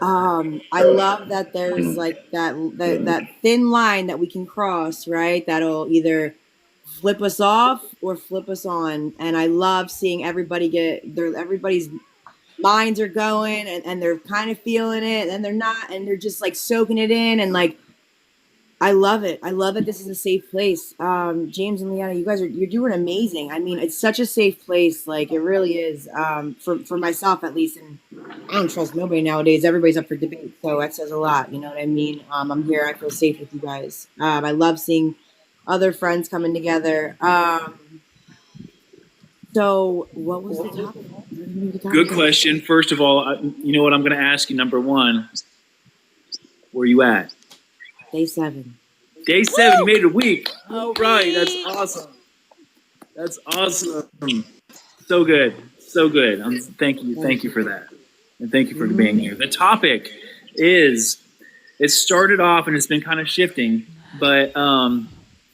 I love that there's like that thin line that we can cross, right? That'll either flip us off or flip us on. And I love seeing everybody's minds are going and they're kind of feeling it and they're not, and they're just like soaking it in. And like, I love it. I love that this is a safe place. James and Leanna, you're doing amazing. I mean, it's such a safe place. Like it really is, for myself at least. And I don't trust nobody nowadays. Everybody's up for debate. So that says a lot. You know what I mean? I'm here. I feel safe with you guys. I love seeing other friends coming together. So what was the topic? Good question. First of all, you know what I'm going to ask you? Number one, where you at? Day 7. Day 7, you made it a week. Oh, Right, that's awesome. That's awesome. So good. So good. Thank you for that. And thank you for being here. The topic is, it started off and it's been kind of shifting, but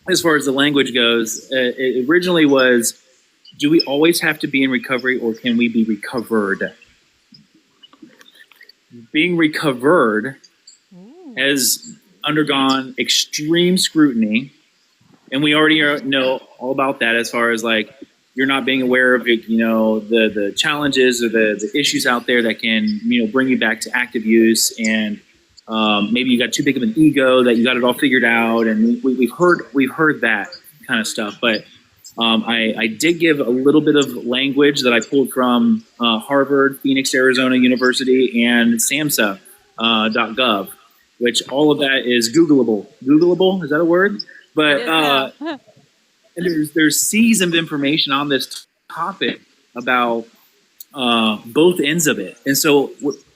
as far as the language goes, it originally was, do we always have to be in recovery or can we be recovered? Being recovered has undergone extreme scrutiny, and we already know all about that as far as like you're not being aware of it, the challenges or the issues out there that can bring you back to active use, and maybe you got too big of an ego that you got it all figured out, and we've heard that kind of stuff. But I did give a little bit of language that I pulled from Harvard, Phoenix, Arizona University, and SAMHSA.gov, which all of that is Googleable. Googleable, is that a word? But and there's seas of information on this topic about both ends of it. And so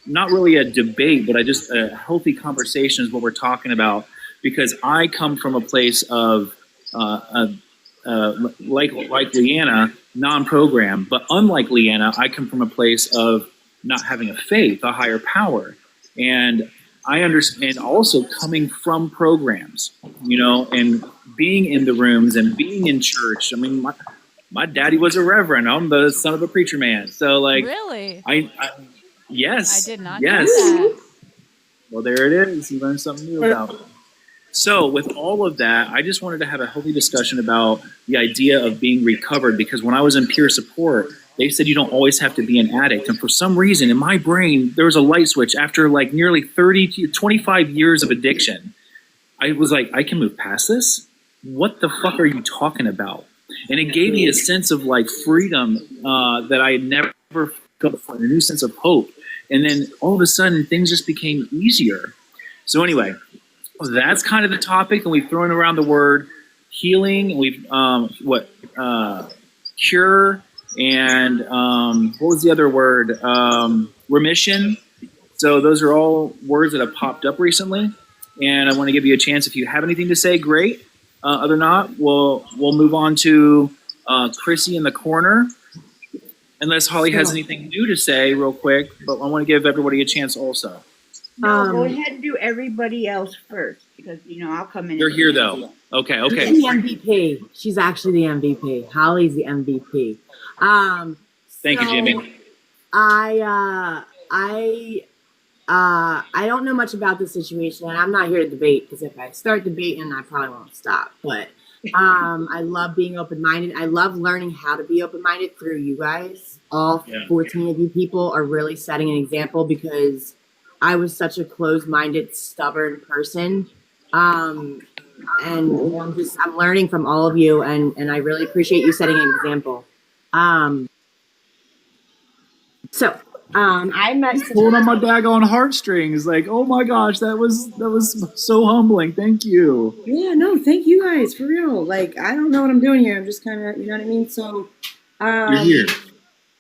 not really a debate, but a healthy conversation is what we're talking about, because I come from a place of like Leanna, non-program, but unlike Leanna, I come from a place of not having a faith, a higher power. And I understand also coming from programs, and being in the rooms and being in church. I mean, my daddy was a reverend. I'm the son of a preacher man. So like, really, yes, I did not yes. know that. Well, there it is. You learned something new about it. So with all of that, I just wanted to have a healthy discussion about the idea of being recovered, because when I was in peer support, they said you don't always have to be an addict. And for some reason in my brain, there was a light switch after like nearly 25 years of addiction. I was like, I can move past this? What the fuck are you talking about? And it gave me a sense of like freedom that I had never felt before, a new sense of hope. And then all of a sudden things just became easier. So anyway, that's kind of the topic, and we've thrown around the word healing. We've cure, and what was the other word? Remission. So those are all words that have popped up recently, and I want to give you a chance. If you have anything to say, great. Other not, we'll move on to Chrissy in the corner. Unless Holly has anything new to say, real quick, but I want to give everybody a chance also. No, go ahead and do everybody else first, because I'll come in. You're here though. Okay. She's the MVP. She's actually the MVP. Holly's the MVP. Thank you, Jimmy. I don't know much about this situation, and I'm not here to debate, because if I start debating, I probably won't stop. But I love being open-minded. I love learning how to be open-minded through you guys. All 14 of you people are really setting an example, because I was such a closed-minded, stubborn person. And I'm learning from all of you, and I really appreciate you setting an example. I met Pulling on my daggone heartstrings, like, oh my gosh, that was so humbling. Thank you. Yeah, no, thank you guys, for real. Like, I don't know what I'm doing here. I'm just kind of, you know what I mean? So, You're here.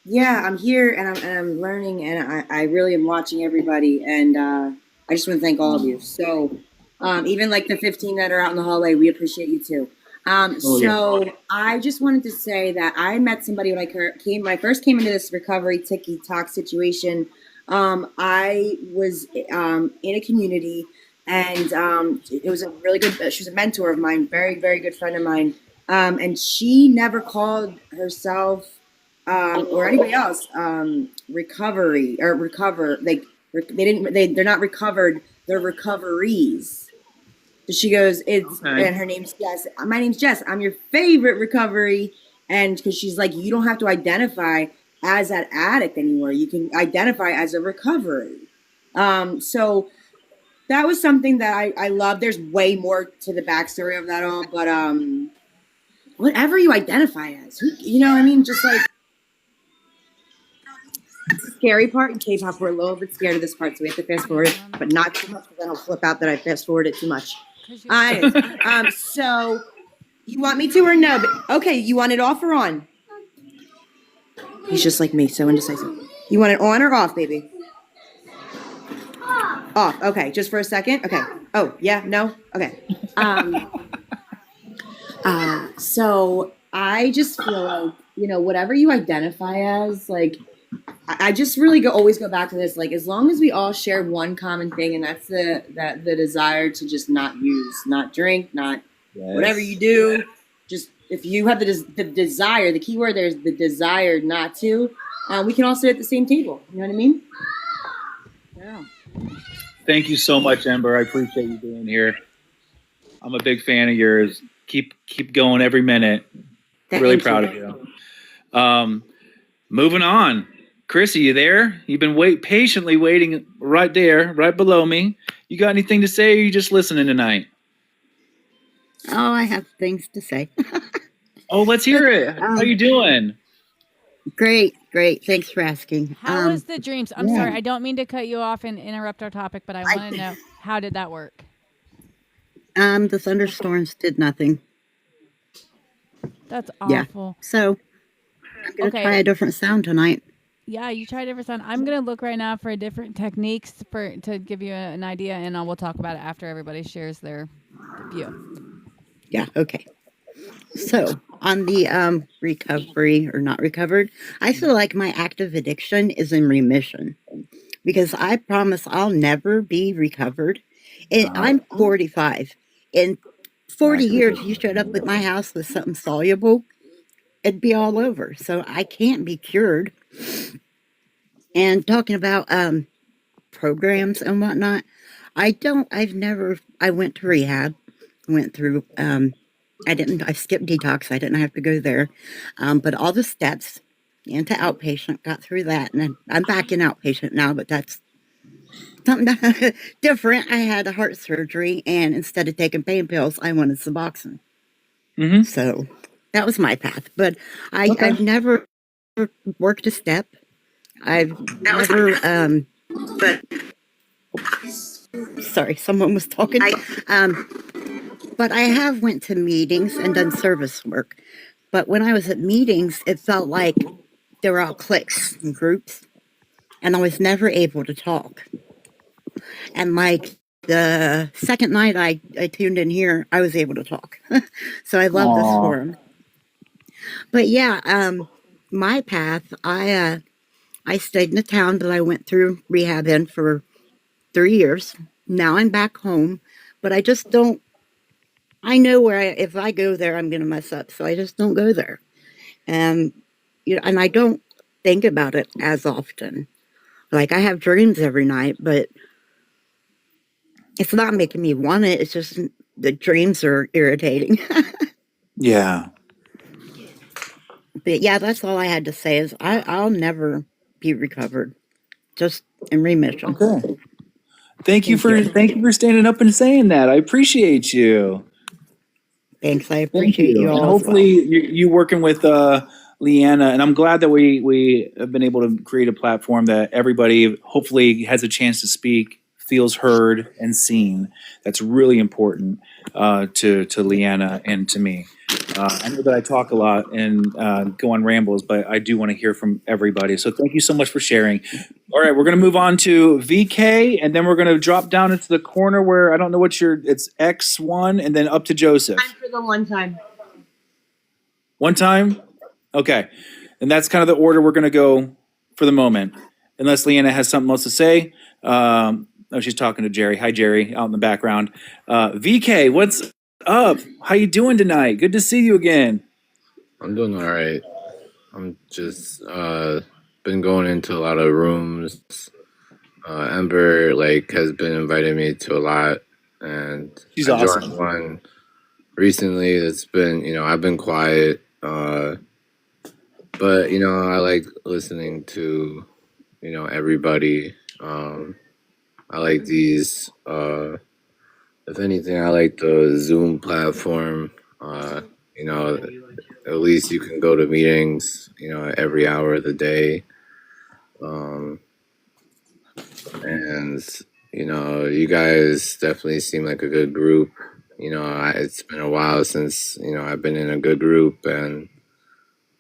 yeah, I'm here, and I'm learning, and I really am watching everybody, and I just want to thank all of you. So, even like the 15 that are out in the hallway, we appreciate you too. I just wanted to say that I met somebody when I first came into this recovery TikTok situation. I was in a community, and it was a really good. She was a mentor of mine, very, very good friend of mine, and she never called herself or anybody else recovery or recover. They're not recovered. They're recoveries. She goes, and her name's Jess. My name's Jess. I'm your favorite recovery. And because she's like, you don't have to identify as that addict anymore. You can identify as a recovery. So that was something that I love. There's way more to the backstory of that all, but whatever you identify as, just like, scary part in K-pop, we're a little bit scared of this part, so we have to fast forward, but not too much, because then I'll flip out that I fast forwarded too much. So you want me to or no? Okay, you want it off or on? He's just like me, so indecisive. You want it on or off, baby? Off. Okay, just for a second. Okay. Oh, yeah, no. Okay. So I just feel like, whatever you identify as, like, I just really always go back to this. Like, as long as we all share one common thing, and that's the desire to just not use, not drink, not whatever you do, just if you have the desire, the key word there is the desire not to, we can all sit at the same table. You know what I mean? Yeah. Thank you so much, Ember. I appreciate you being here. I'm a big fan of yours. Keep going every minute. Really proud of you. Moving on. Chrissy, you there? You've been patiently waiting right there, right below me. You got anything to say, or are you just listening tonight? Oh, I have things to say. Oh, let's hear it. How you doing? Great. Thanks for asking. How was the dreams? I'm sorry, I don't mean to cut you off and interrupt our topic, but I want to know, how did that work? The thunderstorms did nothing. That's awful. Yeah. So I'm gonna try a different sound tonight. Yeah, you try a different sound. I'm gonna look right now for different techniques to give you an idea, and we'll talk about it after everybody shares their view. Yeah. Okay. So on the recovery or not recovered, I feel like my active addiction is in remission because I promise I'll never be recovered. I'm 45. In 40 years, you showed up at my house with something soluble, it'd be all over. So I can't be cured. And talking about programs and whatnot, I went to rehab, went through, I skipped detox. I didn't have to go there. But all the steps into outpatient, got through that. And I'm back in outpatient now, but that's something different. I had a heart surgery, and instead of taking pain pills, I wanted Suboxone. Mm-hmm. So that was my path. But I've never worked a step. I've never, sorry, someone was talking. But I have went to meetings and done service work. But when I was at meetings, it felt like they were all cliques and groups, and I was never able to talk. And like the second night I tuned in here, I was able to talk. So I love this forum. But yeah, my path, I stayed in the town that I went through rehab in for 3 years. Now I'm back home, but I just don't, I know if I go there, I'm going to mess up. So I just don't go there. And, and I don't think about it as often. Like I have dreams every night, but it's not making me want it. It's just the dreams are irritating. Yeah. But yeah, that's all I had to say is I'll never be recovered. Just in remission. Okay. Thank you for standing up and saying that. I appreciate you. Thanks. I appreciate you all. And hopefully you working with Leanna, and I'm glad that we have been able to create a platform that everybody hopefully has a chance to speak, feels heard and seen. That's really important to Leanna and to me. I know that I talk a lot and go on rambles, but I do want to hear from everybody. So thank you so much for sharing. All right, we're going to move on to VK, and then we're going to drop down into the corner where I don't know it's X1, and then up to Joseph. Time for the one time. One time? Okay. And that's kind of the order we're going to go for the moment. Unless Leanna has something else to say. Oh, she's talking to Jerry. Hi, Jerry, out in the background. VK, what's up? How you doing tonight? Good to see you again. I'm doing all right. I'm just been going into a lot of rooms. Ember has been inviting me to a lot, and she's I awesome. joined one recently. That's been I've been quiet, but I like listening to everybody. I like these. If anything, I like the Zoom platform. At least you can go to meetings, every hour of the day. And you guys definitely seem like a good group. It's been a while since, I've been in a good group, and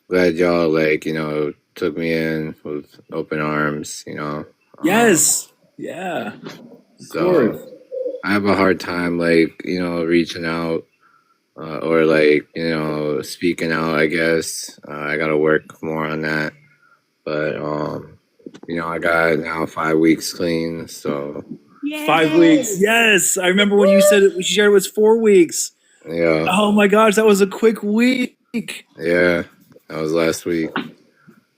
glad y'all took me in with open arms, Yes. Yeah. So I have a hard time, reaching out or like, you know, speaking out, I guess. I got to work more on that. But, you know, I got now 5 weeks clean. So, 5 weeks. Yes. I remember when you said it, you shared it was 4 weeks. yeah. Oh my gosh, that was a quick week. Yeah. That was last week.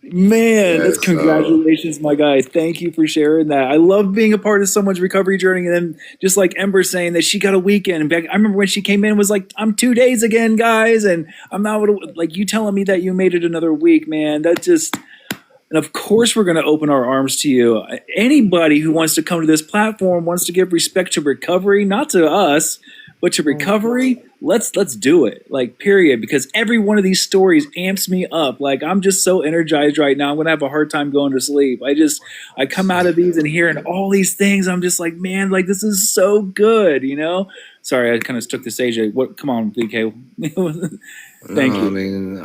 Man, Yeah. that's So, congratulations, my guy. Thank you for sharing that. I love being a part of someone's recovery journey. And then just like Ember saying that she got a weekend. And back, I remember when she came in, was like, I'm 2 days again, guys. And I'm now, like, you telling me that you made it another week, man. That just, and of course, we're going to open our arms to you. Anybody who wants to come to this platform wants to give respect to recovery, not to us, but to recovery. Let's do it. Like, period. Because every one of these stories amps me up. Like, I'm just so energized right now. I'm going to have a hard time going to sleep. I come out of these and hearing all these things. I'm just like, man, like, this is so good, you know? Sorry, I kind of took the stage. What? Come on, BK. Thank no, you. I mean,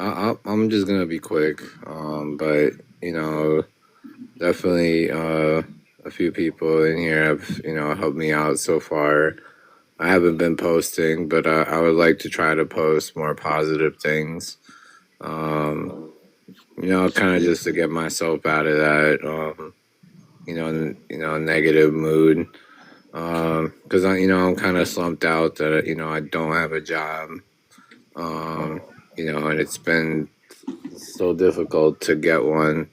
I'm just going to be quick. But, you know, definitely a few people in here have, you know, helped me out so far. I haven't been posting, but I would like to try to post more positive things. You know, kind of just to get myself out of that, you know, negative mood. Because you know, I'm kind of slumped out that you know I don't have a job. You know, and it's been so difficult to get one.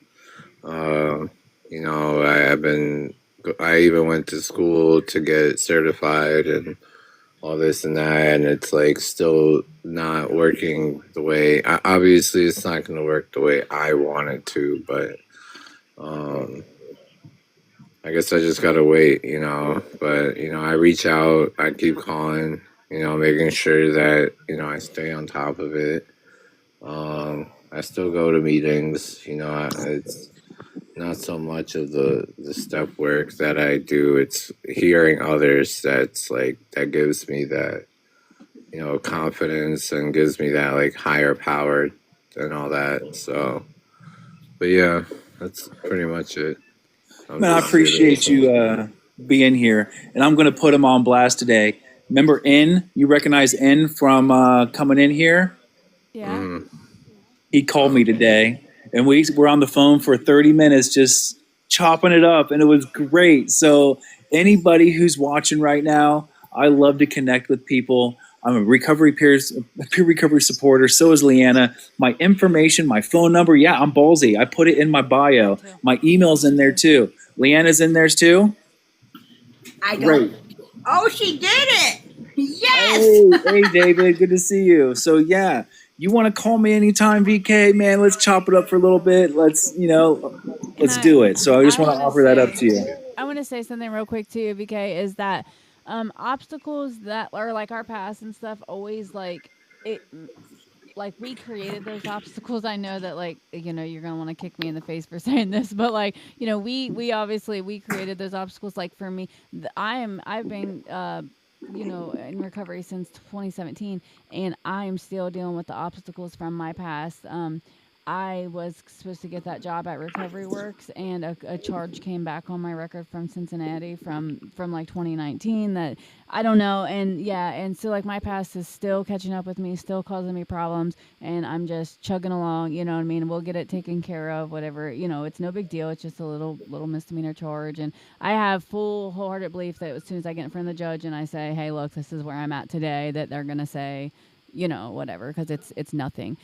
You know, I even went to school to get certified and all this and that, and it's like still not working the way. Obviously, it's not going to work the way I want it to, but I guess I just gotta wait, you know. But you know, I reach out, I keep calling, you know, making sure that you know I stay on top of it. I still go to meetings, you know. It's not so much of the step work that I do; it's hearing others. That's like that gives me that you know confidence and gives me that like higher power and all that. So, but yeah, that's pretty much it. I'm Man, I just here to appreciate listen. you being here, and I'm going to put him on blast today. Remember N? You recognize N from coming in here? Yeah. He called me today, and we were on the phone for 30 minutes just chopping it up, and it was great. So anybody who's watching right now, I love to connect with people. I'm a peer recovery supporter. So is Leanna. My information, my phone number, yeah, I'm ballsy. I put it in my bio. My email's in there too. Leanna's in theirs too. I don't. Great. Oh, she did it! Yes. Hey, David, good to see you. So yeah, you want to call me anytime, VK? Man, let's chop it up for a little bit. Let's do it. So I just want to offer that up to you. I want to say something real quick too, BK, is that obstacles that are like our past and stuff always like it. Like we created those obstacles. I know that like, you know, you're going to want to kick me in the face for saying this, but like, you know, we obviously, we created those obstacles. Like for me, I've been, you know, in recovery since 2017 and I'm still dealing with the obstacles from my past. I was supposed to get that job at Recovery Works, and a charge came back on my record from Cincinnati from like 2019 that I don't know. And yeah, and so like my past is still catching up with me, still causing me problems, and I'm just chugging along. You know what I mean? We'll get it taken care of. Whatever. You know, it's no big deal. It's just a little misdemeanor charge, and I have full wholehearted belief that as soon as I get in front of the judge and I say, hey, look, this is where I'm at today, that they're gonna say, you know, whatever, because it's nothing.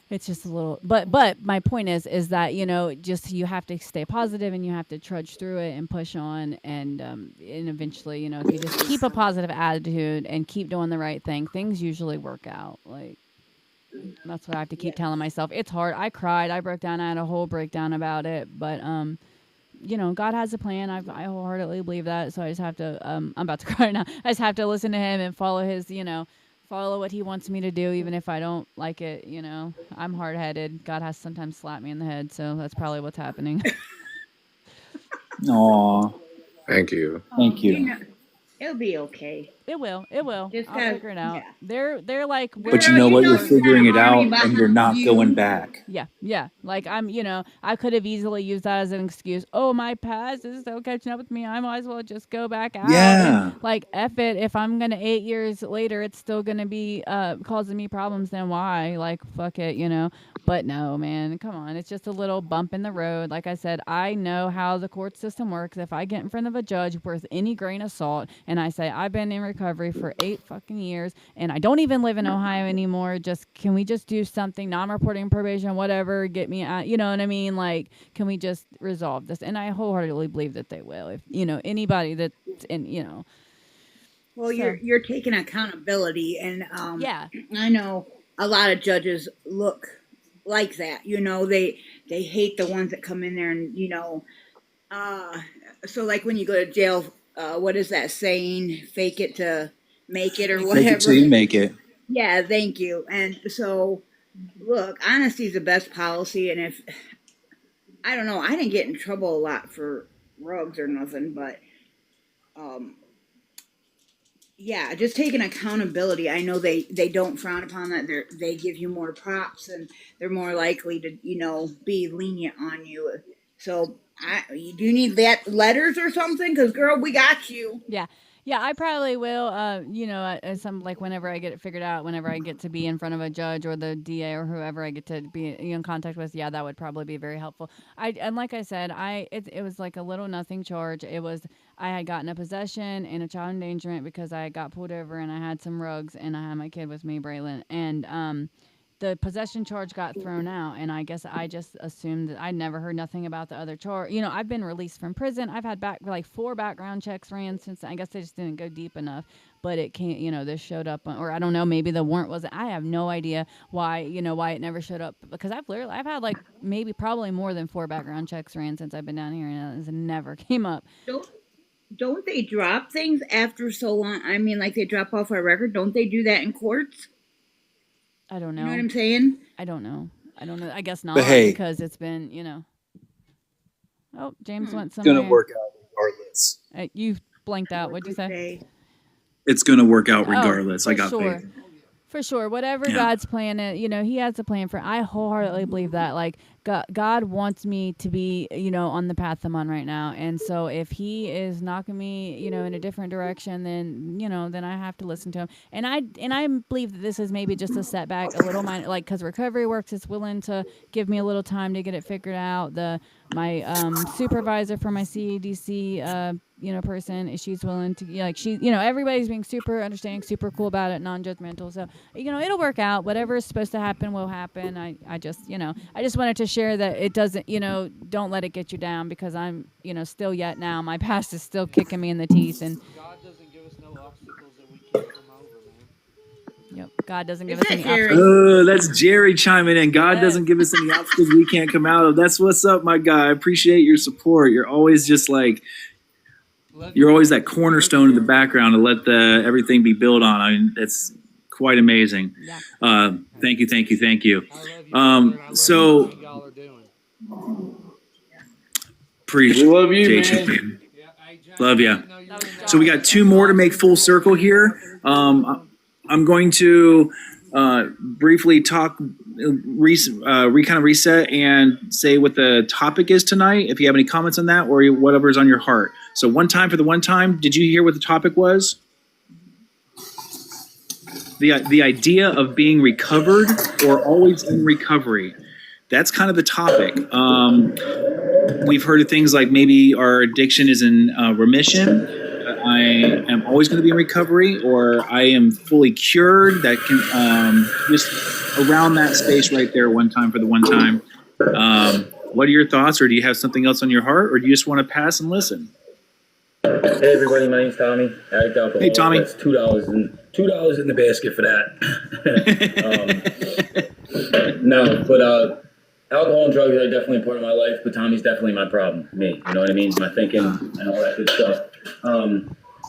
It's just a little, but my point is that, you know, just you have to stay positive and you have to trudge through it and push on, and eventually, you know, if you just keep a positive attitude and keep doing the right thing, things usually work out. Like that's what I have to keep telling myself. It's hard. I cried. I broke down. I had a whole breakdown about it, but you know, God has a plan. I wholeheartedly believe that. So I just have to. I'm about to cry now. I just have to listen to Him and follow His, you know. Follow what He wants me to do, even if I don't like it. You know, I'm hard-headed. God has sometimes slapped me in the head, so that's probably what's happening. Aw. Thank you. Thank you. You know, it'll be okay. It will. It will. Just I'll gotta, figure it out. yeah. They're like, But you Girl, know you what? know You're you're figuring not it out worried about and you're not you. going back. yeah. Like I'm, I could have easily used that as an excuse. Oh, my past is so catching up with me. I might as well just go back out. Yeah. And like, F it. If I'm gonna 8 years later, it's still gonna be causing me problems. Then why? Like, fuck it, But no, man, come on. It's just a little bump in the road. Like I said, I know how the court system works. If I get in front of a judge worth any grain of salt and I say I've been in recovery for 8 fucking years and I don't even live in Ohio anymore, can we just do something, non-reporting probation, whatever, get me out, you know what I mean? Like, can we just resolve this? And I wholeheartedly believe that they will. If, anybody that's in, Well, so, you're taking accountability, and yeah. I know a lot of judges look like that. They hate the ones that come in there and so like when you go to jail, what is that saying? Fake it to make it or Fake whatever. it till you make it. Yeah, thank you. And so, look, honesty is the best policy. And if I don't know, I didn't get in trouble a lot for rugs or nothing, but yeah, just taking accountability. I know they don't frown upon that. They give you more props and they're more likely to be lenient on you. So do you need that letters or something? Because girl, we got you. Yeah, I probably will. As some like whenever I get it figured out, whenever I get to be in front of a judge or the DA or whoever I get to be in contact with, yeah, that would probably be very helpful. And like I said, it was like a little nothing charge. I had gotten a possession and a child endangerment because I got pulled over and I had some rugs and I had my kid with me, Braylon, and the possession charge got thrown out, and I guess I just assumed that I'd never heard nothing about the other charge. I've been released from prison. I've had 4 background checks ran since. I guess they just didn't go deep enough, but it can't. This showed up, or I don't know. Maybe the warrant wasn't. I have no idea why. Why it never showed up, because I've had probably more than 4 background checks ran since I've been down here, and it never came up. Don't they drop things after so long? I mean, like they drop off our record. Don't they do that in courts? I don't know. You know what I'm saying? I don't know. I guess not, But hey, because it's been, Oh, James went it's somewhere. gonna work out regardless. You blanked out. What'd you say? It's gonna work out regardless. Oh, I got sure. faith. For sure. Whatever Yeah. God's plan is, He has a plan for. I wholeheartedly believe that. Like, God wants me to be, on the path I'm on right now. And so if He is knocking me, in a different direction, then, then I have to listen to Him. And I believe that this is maybe just a setback, a little minor, like, because Recovery Works is willing to give me a little time to get it figured out. My supervisor for my CEDC, person, she's willing to, everybody's being super understanding, super cool about it, non-judgmental. So, it'll work out. Whatever is supposed to happen will happen. I just wanted to share that it doesn't, don't let it get you down, because I'm, still yet now, my past is still kicking me in the teeth. And God doesn't give us no obstacles that we can't come over, man. yep, God doesn't give us any obstacles. Oh, that's Jerry chiming in. God doesn't give us any obstacles we can't come out of. That's what's up, my guy. I appreciate your support. You're always just like, you're always that cornerstone in the background to let everything be built on. I mean, it's quite amazing. Yeah. Thank you. So Appreciate We love you, man. Love ya. So we got 2 more to make full circle here. I'm going to briefly talk, kind of reset and say what the topic is tonight. If you have any comments on that or whatever's on your heart. So one time for the one time, did you hear what the topic was? The idea of being recovered or always in recovery. That's kind of the topic. We've heard of things like maybe our addiction is in remission. I am always going to be in recovery, or I am fully cured. That can just around that space right there. One time for the one time. What are your thoughts, or do you have something else on your heart, or do you just want to pass and listen? Hey everybody, my name's Tommy. Addict alcohol. Hey Tommy. That's $2 in the basket for that. No, but alcohol and drugs are definitely a part of my life. But Tommy's definitely my problem. Me, you know what I mean? My thinking and all that good stuff.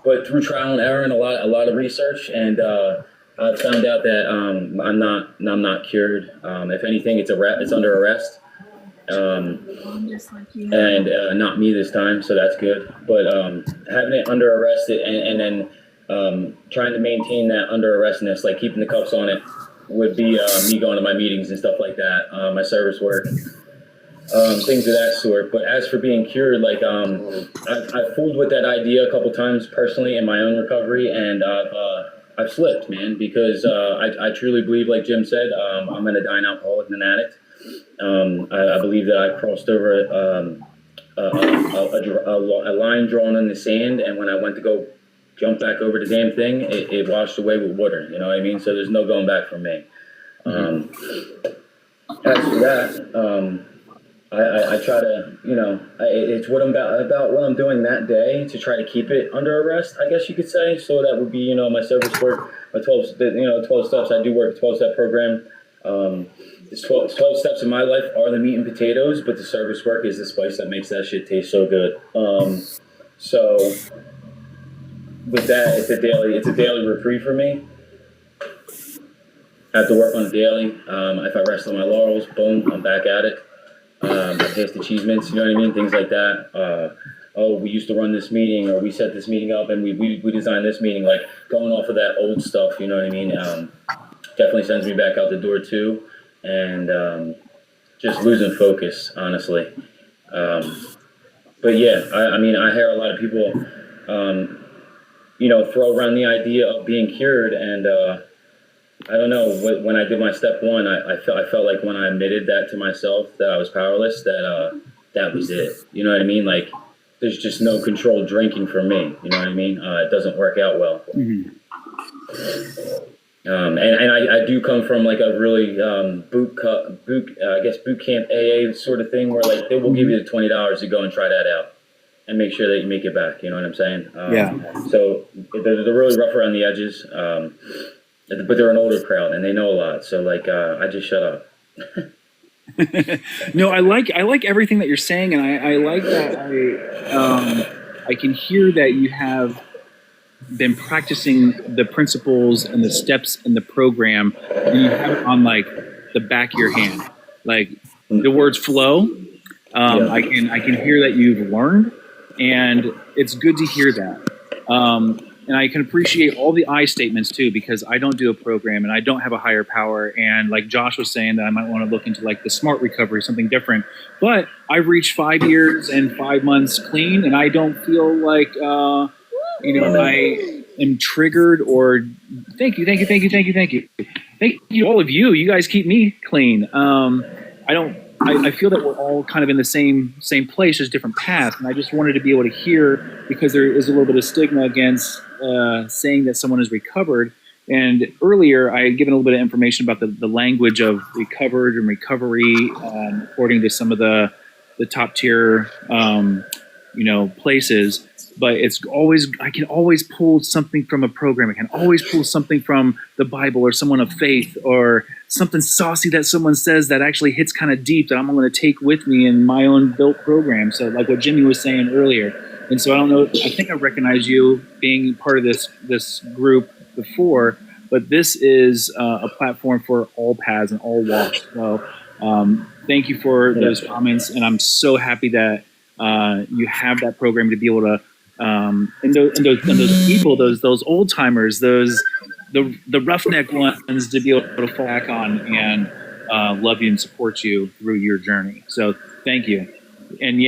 But through trial and error and a lot of research, and I found out that I'm not cured. If anything, it's under arrest. And not me this time, so that's good. But having it under arrest and then trying to maintain that under arrestness, like keeping the cuffs on it, would be me going to my meetings and stuff like that, my service work, things of that sort. But as for being cured, like I've fooled with that idea a couple times personally in my own recovery, and I've slipped, man, because I truly believe, like Jim said, I'm an alcoholic and an addict. I believe that I crossed over a line drawn in the sand, and when I went to go jump back over the damn thing, it washed away with water. You know what I mean? So there's no going back for me. As for that, I try to, it's what I'm about what I'm doing that day to try to keep it under arrest, I guess you could say. So that would be, my service work, my 12 steps. I do work a 12-step program. The 12 steps in my life are the meat and potatoes, but the service work is the spice that makes that shit taste so good. So with that, it's a daily reprieve for me. I have to work on it daily. If I rest on my laurels, boom, I'm back at it. I pass the achievements, you know what I mean? Things like that. We used to run this meeting, or we set this meeting up, and we designed this meeting, like going off of that old stuff, you know what I mean? Definitely sends me back out the door too, and just losing focus, honestly. But yeah, I mean, I hear a lot of people, throw around the idea of being cured, and I don't know, when I did my step one, I felt like when I admitted that to myself, that I was powerless, that was it. You know what I mean? Like, there's just no controlled drinking for me. You know what I mean? It doesn't work out well. Mm-hmm. And I do come from like a really boot camp AA sort of thing, where like they will give you the $20 to go and try that out and make sure that you make it back. You know what I'm saying? So they're really rough around the edges. But they're an older crowd and they know a lot. So like, I just shut up. No, I like everything that you're saying, and I like that I can hear that you have been practicing the principles and the steps in the program, and you have it on like the back of your hand. Like the words flow. I can hear that you've learned, and it's good to hear that. And I can appreciate all the I statements too, because I don't do a program and I don't have a higher power. And like Josh was saying, that I might want to look into like the smart recovery, something different. But I've reached 5 years and 5 months clean, and I don't feel like, I am triggered or thank you, all of you. You guys keep me clean. I feel that we're all kind of in the same place, just different paths. And I just wanted to be able to hear, because there is a little bit of stigma against saying that someone is recovered. And earlier, I had given a little bit of information about the language of recovered and recovery, according to some of the top tier, places. But it's always, I can always pull something from a program. I can always pull something from the Bible or someone of faith, or something saucy that someone says that actually hits kind of deep, that I'm going to take with me in my own built program. So like what Jimmy was saying earlier. And so I don't know, I think I recognize you being part of this group before, but this is a platform for all paths and all walks. So thank you for those comments. And I'm so happy that you have that program to be able to, and those people, those old timers, the roughneck ones, to be able to fall back on and love you and support you through your journey. So thank you. And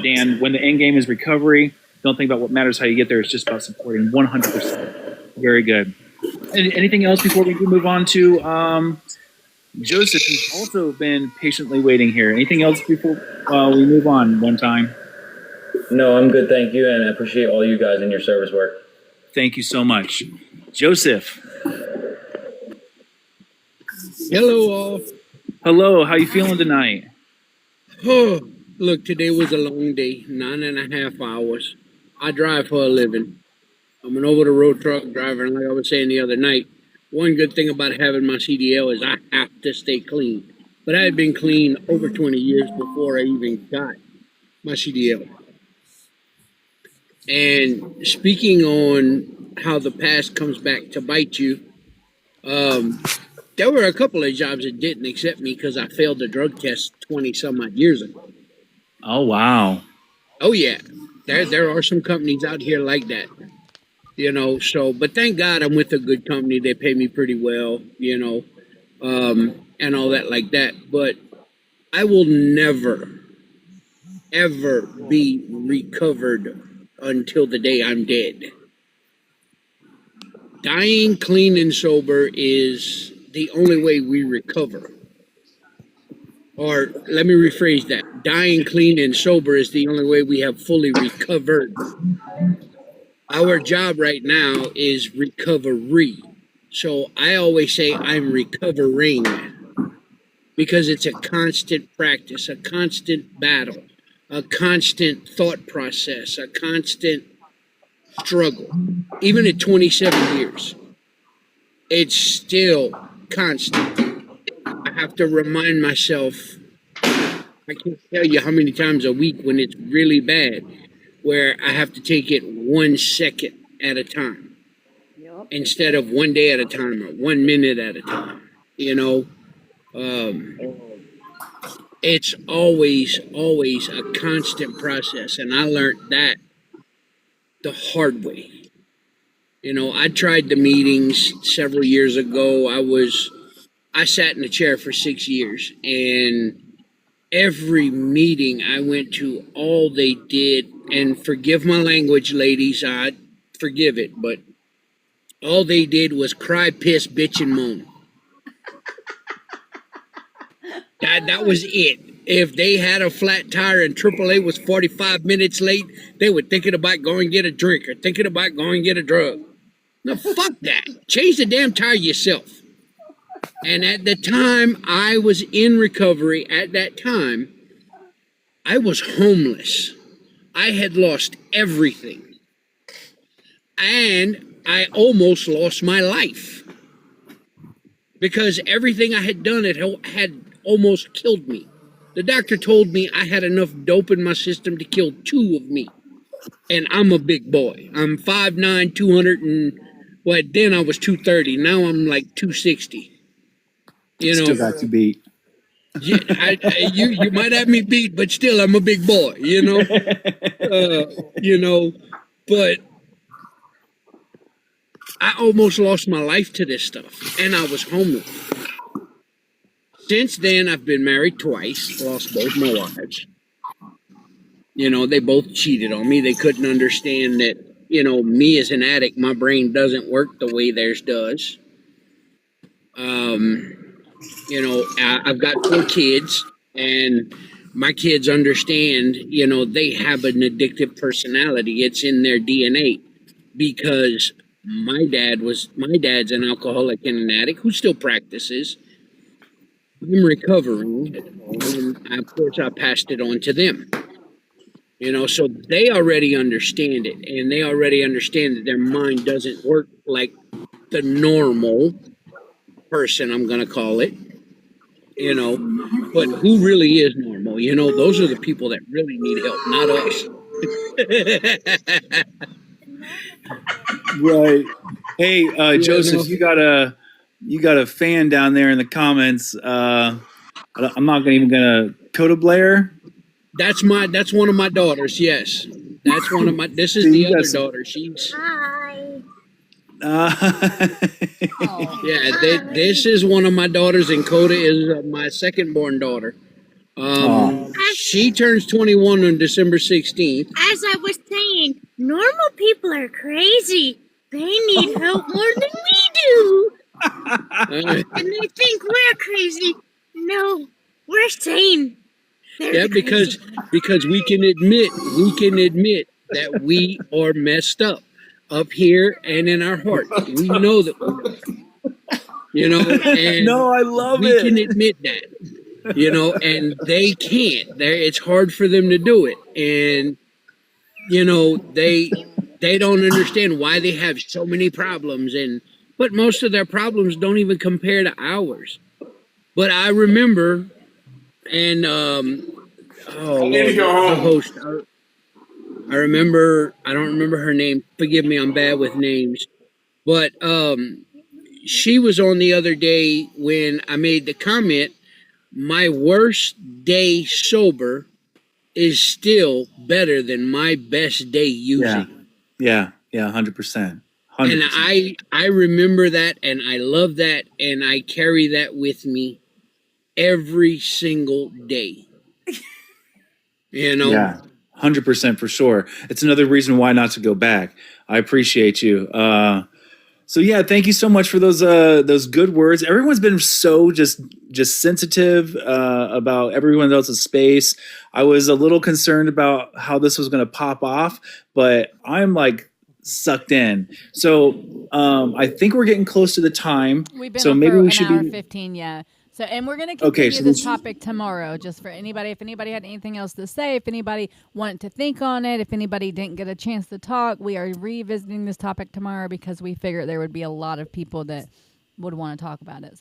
Dan, when the end game is recovery, don't think about what matters, how you get there. It's just about supporting 100%. Very good. Anything else before we move on to Joseph, who's also been patiently waiting here? Anything else before we move on one time? No, I'm good, thank you, and I appreciate all you guys and your service work. Thank you so much. Joseph. Hello, all. Hello, how you feeling tonight? Oh, look, today was a long day, 9.5 hours. I drive for a living. I'm an over-the-road truck driver, and like I was saying the other night, one good thing about having my CDL is I have to stay clean. But I had been clean over 20 years before I even got my CDL. And speaking on how the past comes back to bite you, there were a couple of jobs that didn't accept me because I failed the drug test 20-some-odd years ago. Oh, wow. Oh, yeah. There are some companies out here like that. So, but thank God I'm with a good company. They pay me pretty well, and all that like that. But I will never, ever be recovered until the day I'm dead. Dying clean and sober is the only way we recover. Or let me rephrase that. Dying clean and sober is the only way we have fully recovered. Our job right now is recovery. So I always say I'm recovering because it's a constant practice, a constant battle, a constant thought process, a constant struggle. Even at 27 years, it's still constant. I have to remind myself, I can't tell you how many times a week when it's really bad, where I have to take it 1 second at a time instead of 1 day at a time or 1 minute at a time. It's always a constant process. And I learned that the hard way. I tried the meetings several years ago. I sat in a chair for 6 years, and every meeting I went to, all they did, and forgive my language, ladies, I forgive it, but all they did was cry, piss, bitch, and moan. That was it. If they had a flat tire and AAA was 45 minutes late, they were thinking about going and get a drink or thinking about going and get a drug. No, fuck that. Change the damn tire yourself. And at the time I was in recovery, at that time, I was homeless. I had lost everything. And I almost lost my life. Because everything I had done had almost killed me. The doctor told me I had enough dope in my system to kill 2 of me. And I'm a big boy. I'm 5'9", 200 and... Well, then I was 230. Now I'm like 260. Still got you beat. Yeah, you might have me beat, but still I'm a big boy, but I almost lost my life to this stuff, and I was homeless. Since then, I've been married twice, lost both my wives. They both cheated on me. They couldn't understand that, me as an addict, my brain doesn't work the way theirs does. I've got 4 kids, and my kids understand, they have an addictive personality. It's in their DNA because my dad's an alcoholic and an addict who still practices. I'm recovering, and of course I passed it on to them. So they already understand it, and they already understand that their mind doesn't work like the normal person, I'm going to call it, but who really is normal? Those are the people that really need help, not us. Right. Hey, Joseph, you got a fan down there in the comments. I'm not even gonna Coda Blair. That's one of my daughters. Yes, that's one of my. This is the other daughter. She's. Hi. Yeah, this is one of my daughters, and Coda is my second born daughter. She turns 21 on December 16th. As I was saying, normal people are crazy. They need help more than we do. And they think we're crazy. No, we're sane. Yeah, because we can admit that we are messed up here and in our heart. We know that we're, and no, I love we it. We can admit that, and they can't. It's hard for them to do it, and they don't understand why they have so many problems, but most of their problems don't even compare to ours. But I remember, and I need to go home. The host, I remember. I don't remember her name. Forgive me, I'm bad with names. But she was on the other day when I made the comment. My worst day sober is still better than my best day using. Yeah, 100%. And 100%. I remember that, and I love that, and I carry that with me every single day. You know? Yeah, 100% for sure. It's another reason why not to go back. I appreciate you. So yeah, thank you so much for those good words. Everyone's been so just sensitive about everyone else's space. I was a little concerned about how this was going to pop off, but I'm like sucked in. So I think we're getting close to the time. We've been So on maybe for we an should hour be 15, yeah. So, and we're going to okay. continue So this this, topic tomorrow, just for anybody. If anybody had anything else to say, if anybody wanted to think on it, if anybody didn't get a chance to talk, we are revisiting this topic tomorrow because we figured there would be a lot of people that would want to talk about it.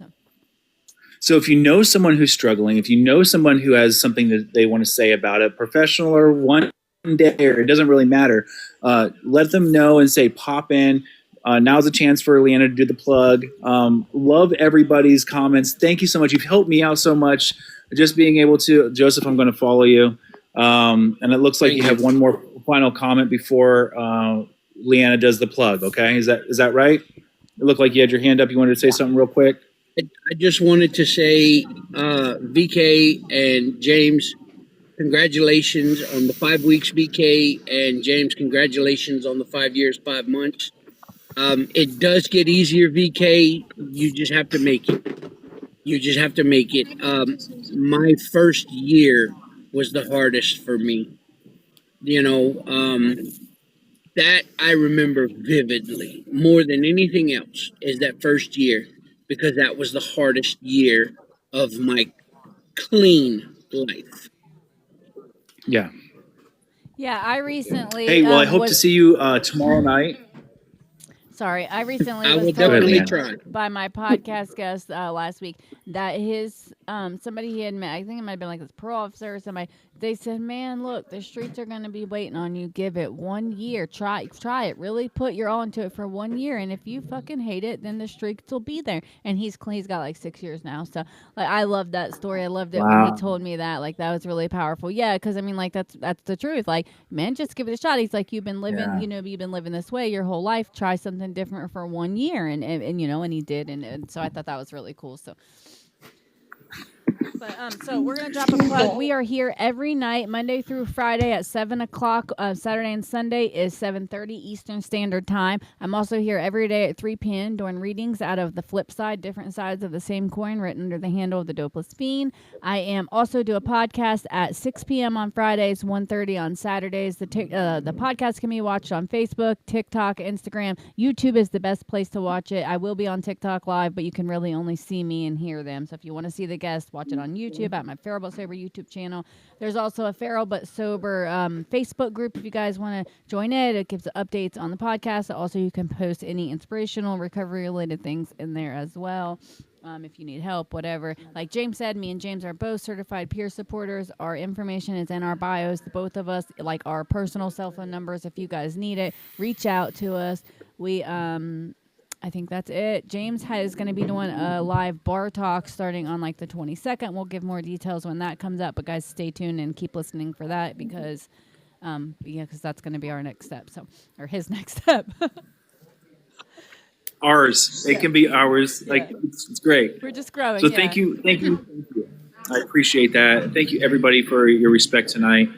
so if you know someone who's struggling, if you know someone who has something that they want to say about it, professional or one day, or it doesn't really matter, let them know and say, pop in. Now's a chance for Leanna to do the plug. Love everybody's comments. Thank you so much. You've helped me out so much. Just being able to, Joseph, I'm going to follow you. And it looks like you have one more final comment before Leanna does the plug. Okay, is that right? It looked like you had your hand up. You wanted to say something real quick. I just wanted to say, VK and James, congratulations on the 5 weeks, VK, and James, congratulations on the 5 years, 5 months. It does get easier, VK. You just have to make it. You just have to make it. My first year was the hardest for me. You know, that I remember vividly more than anything else is that first year, because that was the hardest year of my clean life. Yeah. Yeah, I recently. Hey, well, I hope to was- see you tomorrow night. Sorry, I recently I was will told definitely try. by my podcast guest last week that his somebody he had met, I think it might have been like his parole officer or somebody, they said, man, look, the streets are going to be waiting on you. Give it 1 year. Try it. Really put your all into it for 1 year. And if you fucking hate it, then the streets will be there. And he's got like 6 years now. So like, I loved that story. I loved it when Wow. he told me that. Like, that was really powerful. Yeah, because I mean, like, that's the truth. Like, man, just give it a shot. He's like, you've been living, Yeah. you've been living this way your whole life. Try something different for 1 year. And and he did. And so I thought that was really cool. So. But so we're gonna drop a plug. We are here every night, Monday through Friday at 7 o'clock. Saturday and Sunday is 7:30 Eastern Standard Time. I'm also here every day at 3 p.m. doing readings out of The Flip Side, different sides of the same coin, written under the handle of the Dopeless Fiend. I am also do a podcast at 6 p.m. on Fridays, 1:30 on Saturdays. The podcast can be watched on Facebook, TikTok, Instagram. YouTube is the best place to watch it. I will be on TikTok live, but you can really only see me and hear them. So if you want to see the guests, watch it on YouTube at my Feral But Sober YouTube channel. There's also a Feral But Sober Facebook group if you guys want to join it. It gives updates on the podcast. Also, you can post any inspirational recovery related things in there as well. If you need help, whatever. Like James said, me and James are both certified peer supporters. Our information is in our bios, both of us, like our personal cell phone numbers. If you guys need it, reach out to us. We I think that's it. James is going to be doing a live bar talk starting on like the 22nd. We'll give more details when that comes up, but guys, stay tuned and keep listening for that because that's going to be our next step. So, or his next step. Ours. It can be ours. Like it's great. We're just growing. So thank you. I appreciate that. Thank you everybody for your respect tonight.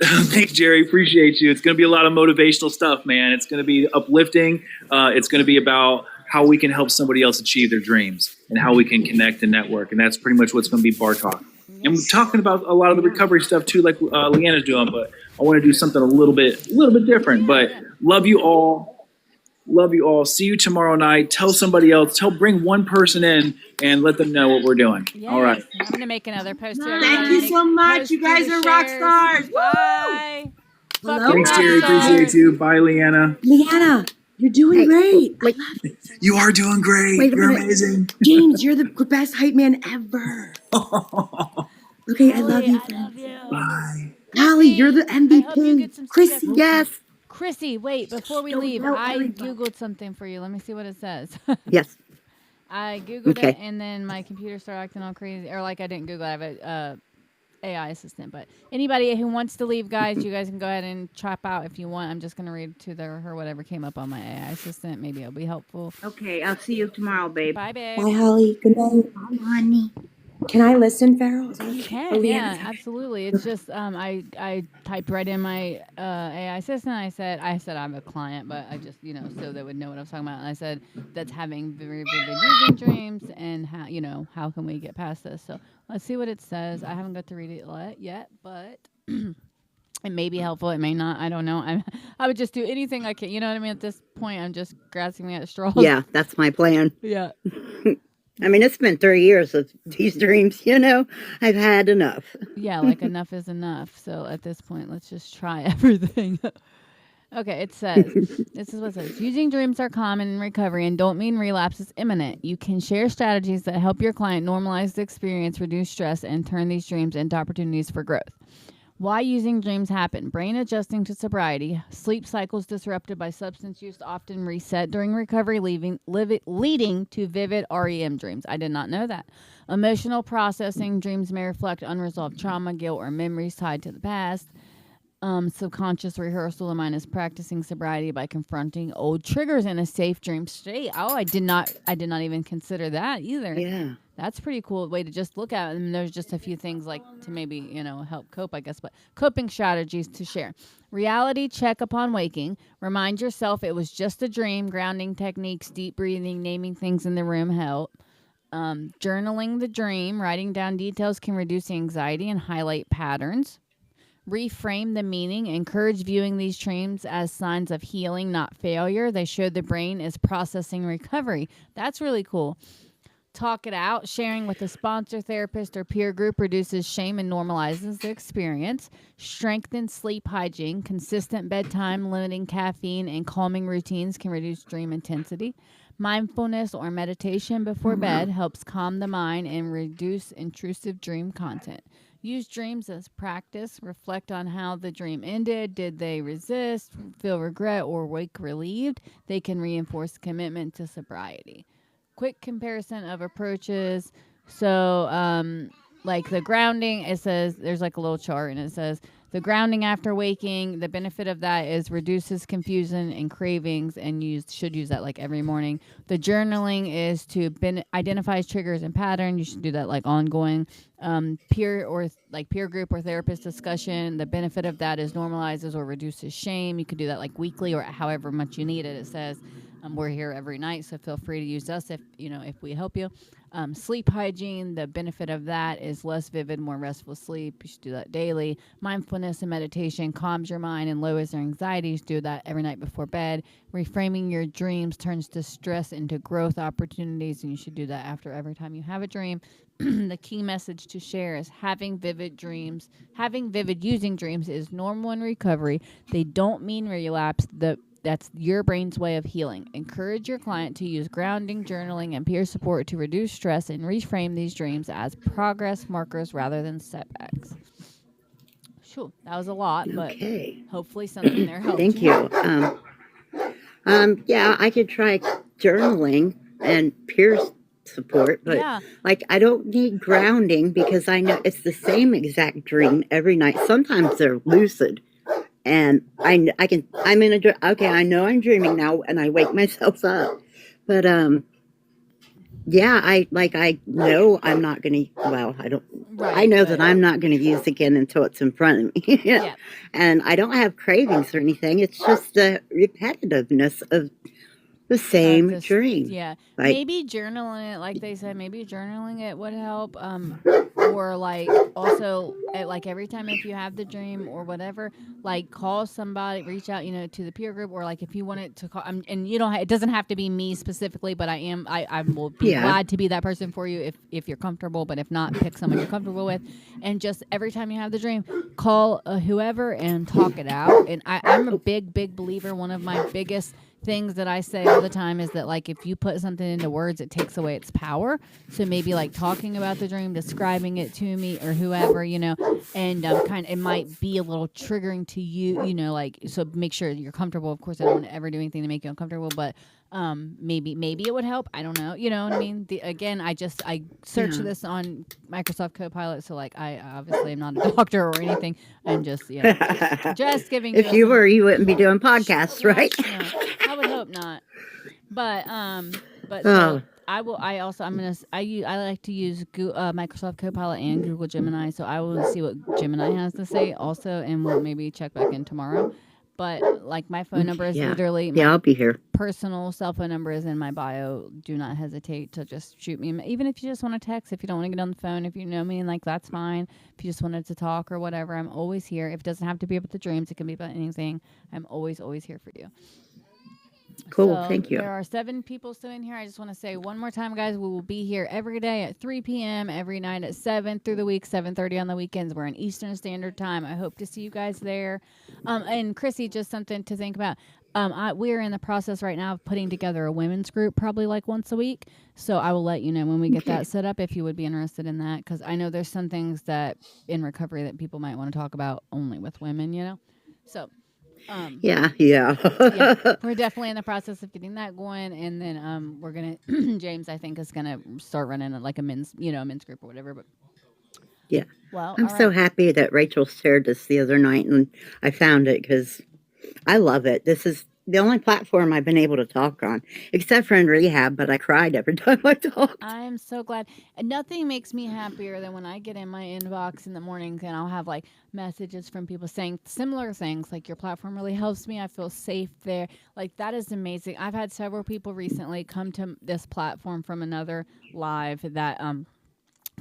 Thanks, Jerry. Appreciate you. It's going to be a lot of motivational stuff, man. It's going to be uplifting. It's going to be about how we can help somebody else achieve their dreams and how we can connect and network. And that's pretty much what's going to be Bar Talk. And we're talking about a lot of the recovery stuff too, like Leanna's doing. But I want to do something a little bit different. But love you all. Love you all. See you tomorrow night. Tell somebody else. Bring one person in and let them know what we're doing. Yes. All right. I'm going to make another post. Thank you so much. You guys are rock stars. Bye. Thanks, Jerry. Appreciate you. Bye, Leanna. Leanna, you're doing great. You are doing great. Wait a You're minute. amazing. James, you're the best hype man ever. Okay, I love you, friend. Bye. Holly, you're the MVP. Chrissy, yes. Chrissy, wait, before we leave, I Googled something for you. Let me see what it says. Yes. I Googled Okay. it, and then my computer started acting all crazy. Or, like, I didn't Google it. I have a AI assistant. But anybody who wants to leave, guys, you guys can go ahead and chop out if you want. I'm just gonna read to her whatever came up on my AI assistant. Maybe it'll be helpful. Okay, I'll see you tomorrow, babe. Bye, babe. Bye, Holly. Good night. Bye, honey. Can I listen, Farrell? You Or can, Leanne? yeah, absolutely. It's just I typed right in my AI assistant. I said I have a client, but I just so they would know what I was talking about. And I said that's having very vivid using dreams, and how can we get past this? So let's see what it says. I haven't got to read it yet, but it may be helpful. It may not. I don't know. I would just do anything I can. You know what I mean? At this point, I'm just grasping at straws. Yeah, that's my plan. Yeah. I mean, it's been 3 years of these dreams, I've had enough. Yeah, like enough is enough. So at this point, let's just try everything. Okay, it says, this is what it says. Using dreams are common in recovery and don't mean relapse is imminent. You can share strategies that help your client normalize the experience, reduce stress, and turn these dreams into opportunities for growth. Why using dreams happen. Brain adjusting to sobriety. Sleep cycles disrupted by substance use often reset during recovery, leading to vivid REM dreams. I did not know that. Emotional processing. Dreams may reflect unresolved trauma, guilt, or memories tied to the past. Subconscious rehearsal. The mind is practicing sobriety by confronting old triggers in a safe dream state. Oh, I did not even consider that either. Yeah. That's a pretty cool way to just look at it. And there's just a few things like to maybe, help cope, I guess. But coping strategies to share. Reality check upon waking. Remind yourself it was just a dream. Grounding techniques, deep breathing, naming things in the room help. Journaling the dream. Writing down details can reduce anxiety and highlight patterns. Reframe the meaning. Encourage viewing these dreams as signs of healing, not failure. They show the brain is processing recovery. That's really cool. Talk it out. Sharing with a sponsor, therapist, or peer group reduces shame and normalizes the experience. Strengthen sleep hygiene. Consistent bedtime, limiting caffeine, and calming routines can reduce dream intensity. Mindfulness or meditation before bed helps calm the mind and reduce intrusive dream content. Use dreams as practice. Reflect on how the dream ended. Did they resist, feel regret, or wake relieved? They can reinforce commitment to sobriety. Quick comparison of approaches. So, like the grounding, it says there's like a little chart, and it says the grounding after waking. The benefit of that is reduces confusion and cravings, and should use that like every morning. The journaling is to identify triggers and patterns. You should do that like ongoing. Peer group or therapist discussion. The benefit of that is normalizes or reduces shame. You could do that like weekly or however much you need it. It says. We're here every night, so feel free to use us if we help you. Sleep hygiene, the benefit of that is less vivid, more restful sleep. You should do that daily. Mindfulness and meditation calms your mind and lowers your anxiety. You should do that every night before bed. Reframing your dreams turns distress into growth opportunities, and you should do that after every time you have a dream. The key message to share is having vivid using dreams is normal in recovery. They don't mean relapse. That's your brain's way of healing. Encourage your client to use grounding, journaling, and peer support to reduce stress and reframe these dreams as progress markers rather than setbacks. Sure, that was a lot, but hopefully something there helped. Thank you. Yeah, I could try journaling and peer support, but like I don't need grounding because I know it's the same exact dream every night. Sometimes they're lucid. And I know I'm dreaming now and I wake myself up. But, I know I'm not going to, I know that I'm not going to use again until it's in front of me. Yeah. And I don't have cravings or anything. It's just the repetitiveness of the same dream. Yeah. Like, maybe journaling it, like they said, maybe journaling it would help. Or like also like every time if you have the dream or whatever, like call somebody, reach out, to the peer group, or like if you want it to call, and you don't, it doesn't have to be me specifically, but I will be glad to be that person for you if you're comfortable, but if not, pick someone you're comfortable with, and just every time you have the dream, call whoever and talk it out. And I'm a big believer. One of my biggest things that I say all the time is that like if you put something into words, it takes away its power. So maybe like talking about the dream, describing it to me or whoever, and it might be a little triggering to you, like, so make sure you're comfortable. Of course, I don't want to ever do anything to make you uncomfortable, but maybe it would help. I don't know. You know what I mean? Again, I searched Yeah. this on Microsoft Copilot, so like I obviously am not a doctor or anything, and just just giving If you you some were, you wouldn't be doing podcasts, right? no, I would hope not. But Oh. so I will. I also I like to use Microsoft Copilot and Google Gemini, so I will see what Gemini has to say also, and we'll maybe check back in tomorrow. But like my phone number is Yeah. literally Yeah, my I'll be here. personal cell phone number is in my bio. Do not hesitate to just shoot me. Even if you just want to text, if you don't want to get on the phone, if you know me, like that's fine. If you just wanted to talk or whatever, I'm always here. If it doesn't have to be about the dreams, it can be about anything. I'm always here for you. Cool. So Thank you. there are 7 people still in here. I just want to say one more time, guys, we will be here every day at 3 p.m., every night at 7 through the week, 7:30 on the weekends. We're in Eastern Standard Time. I hope to see you guys there. And Chrissy, just something to think about. We're in the process right now of putting together a women's group probably like once a week. So I will let you know when we get that set up if you would be interested in that, because I know there's some things that in recovery that people might want to talk about only with women, you know? So... Yeah. we're definitely in the process of getting that going, and then we're gonna James, I think, is gonna start running like a men's group or whatever. But Yeah. well, I'm all so right. happy that Rachel shared this the other night and I found it because I love it. This is the only platform I've been able to talk on, except for in rehab, but I cried every time I talked. I'm so glad. And nothing makes me happier than when I get in my inbox in the mornings and I'll have like messages from people saying similar things like your platform really helps me. I feel safe there. Like that is amazing. I've had several people recently come to this platform from another live that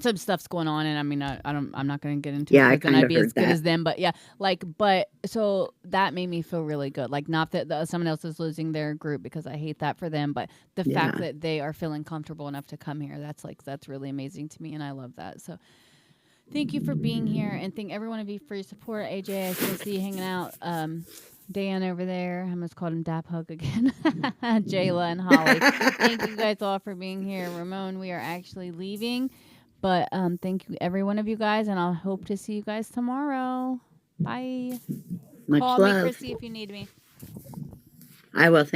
some stuff's going on, and I mean, I'm not going to get into Yeah, it I because then kind I'd of be as heard good as that. them. But yeah, but so that made me feel really good. Like, not that someone else is losing their group because I hate that for them, but the fact Yeah. that they are feeling comfortable enough to come here, that's really amazing to me, and I love that. So thank you for being here, and thank every one of you for your support. AJ, I still see you hanging out. Dan over there, I almost called him Dap Hug again. Jayla and Holly, thank you guys all for being here. Ramon, we are actually leaving. But thank you, every one of you guys, and I'll hope to see you guys tomorrow. Bye. Much Call me, love. Chrissy, if you need me. I will. Thank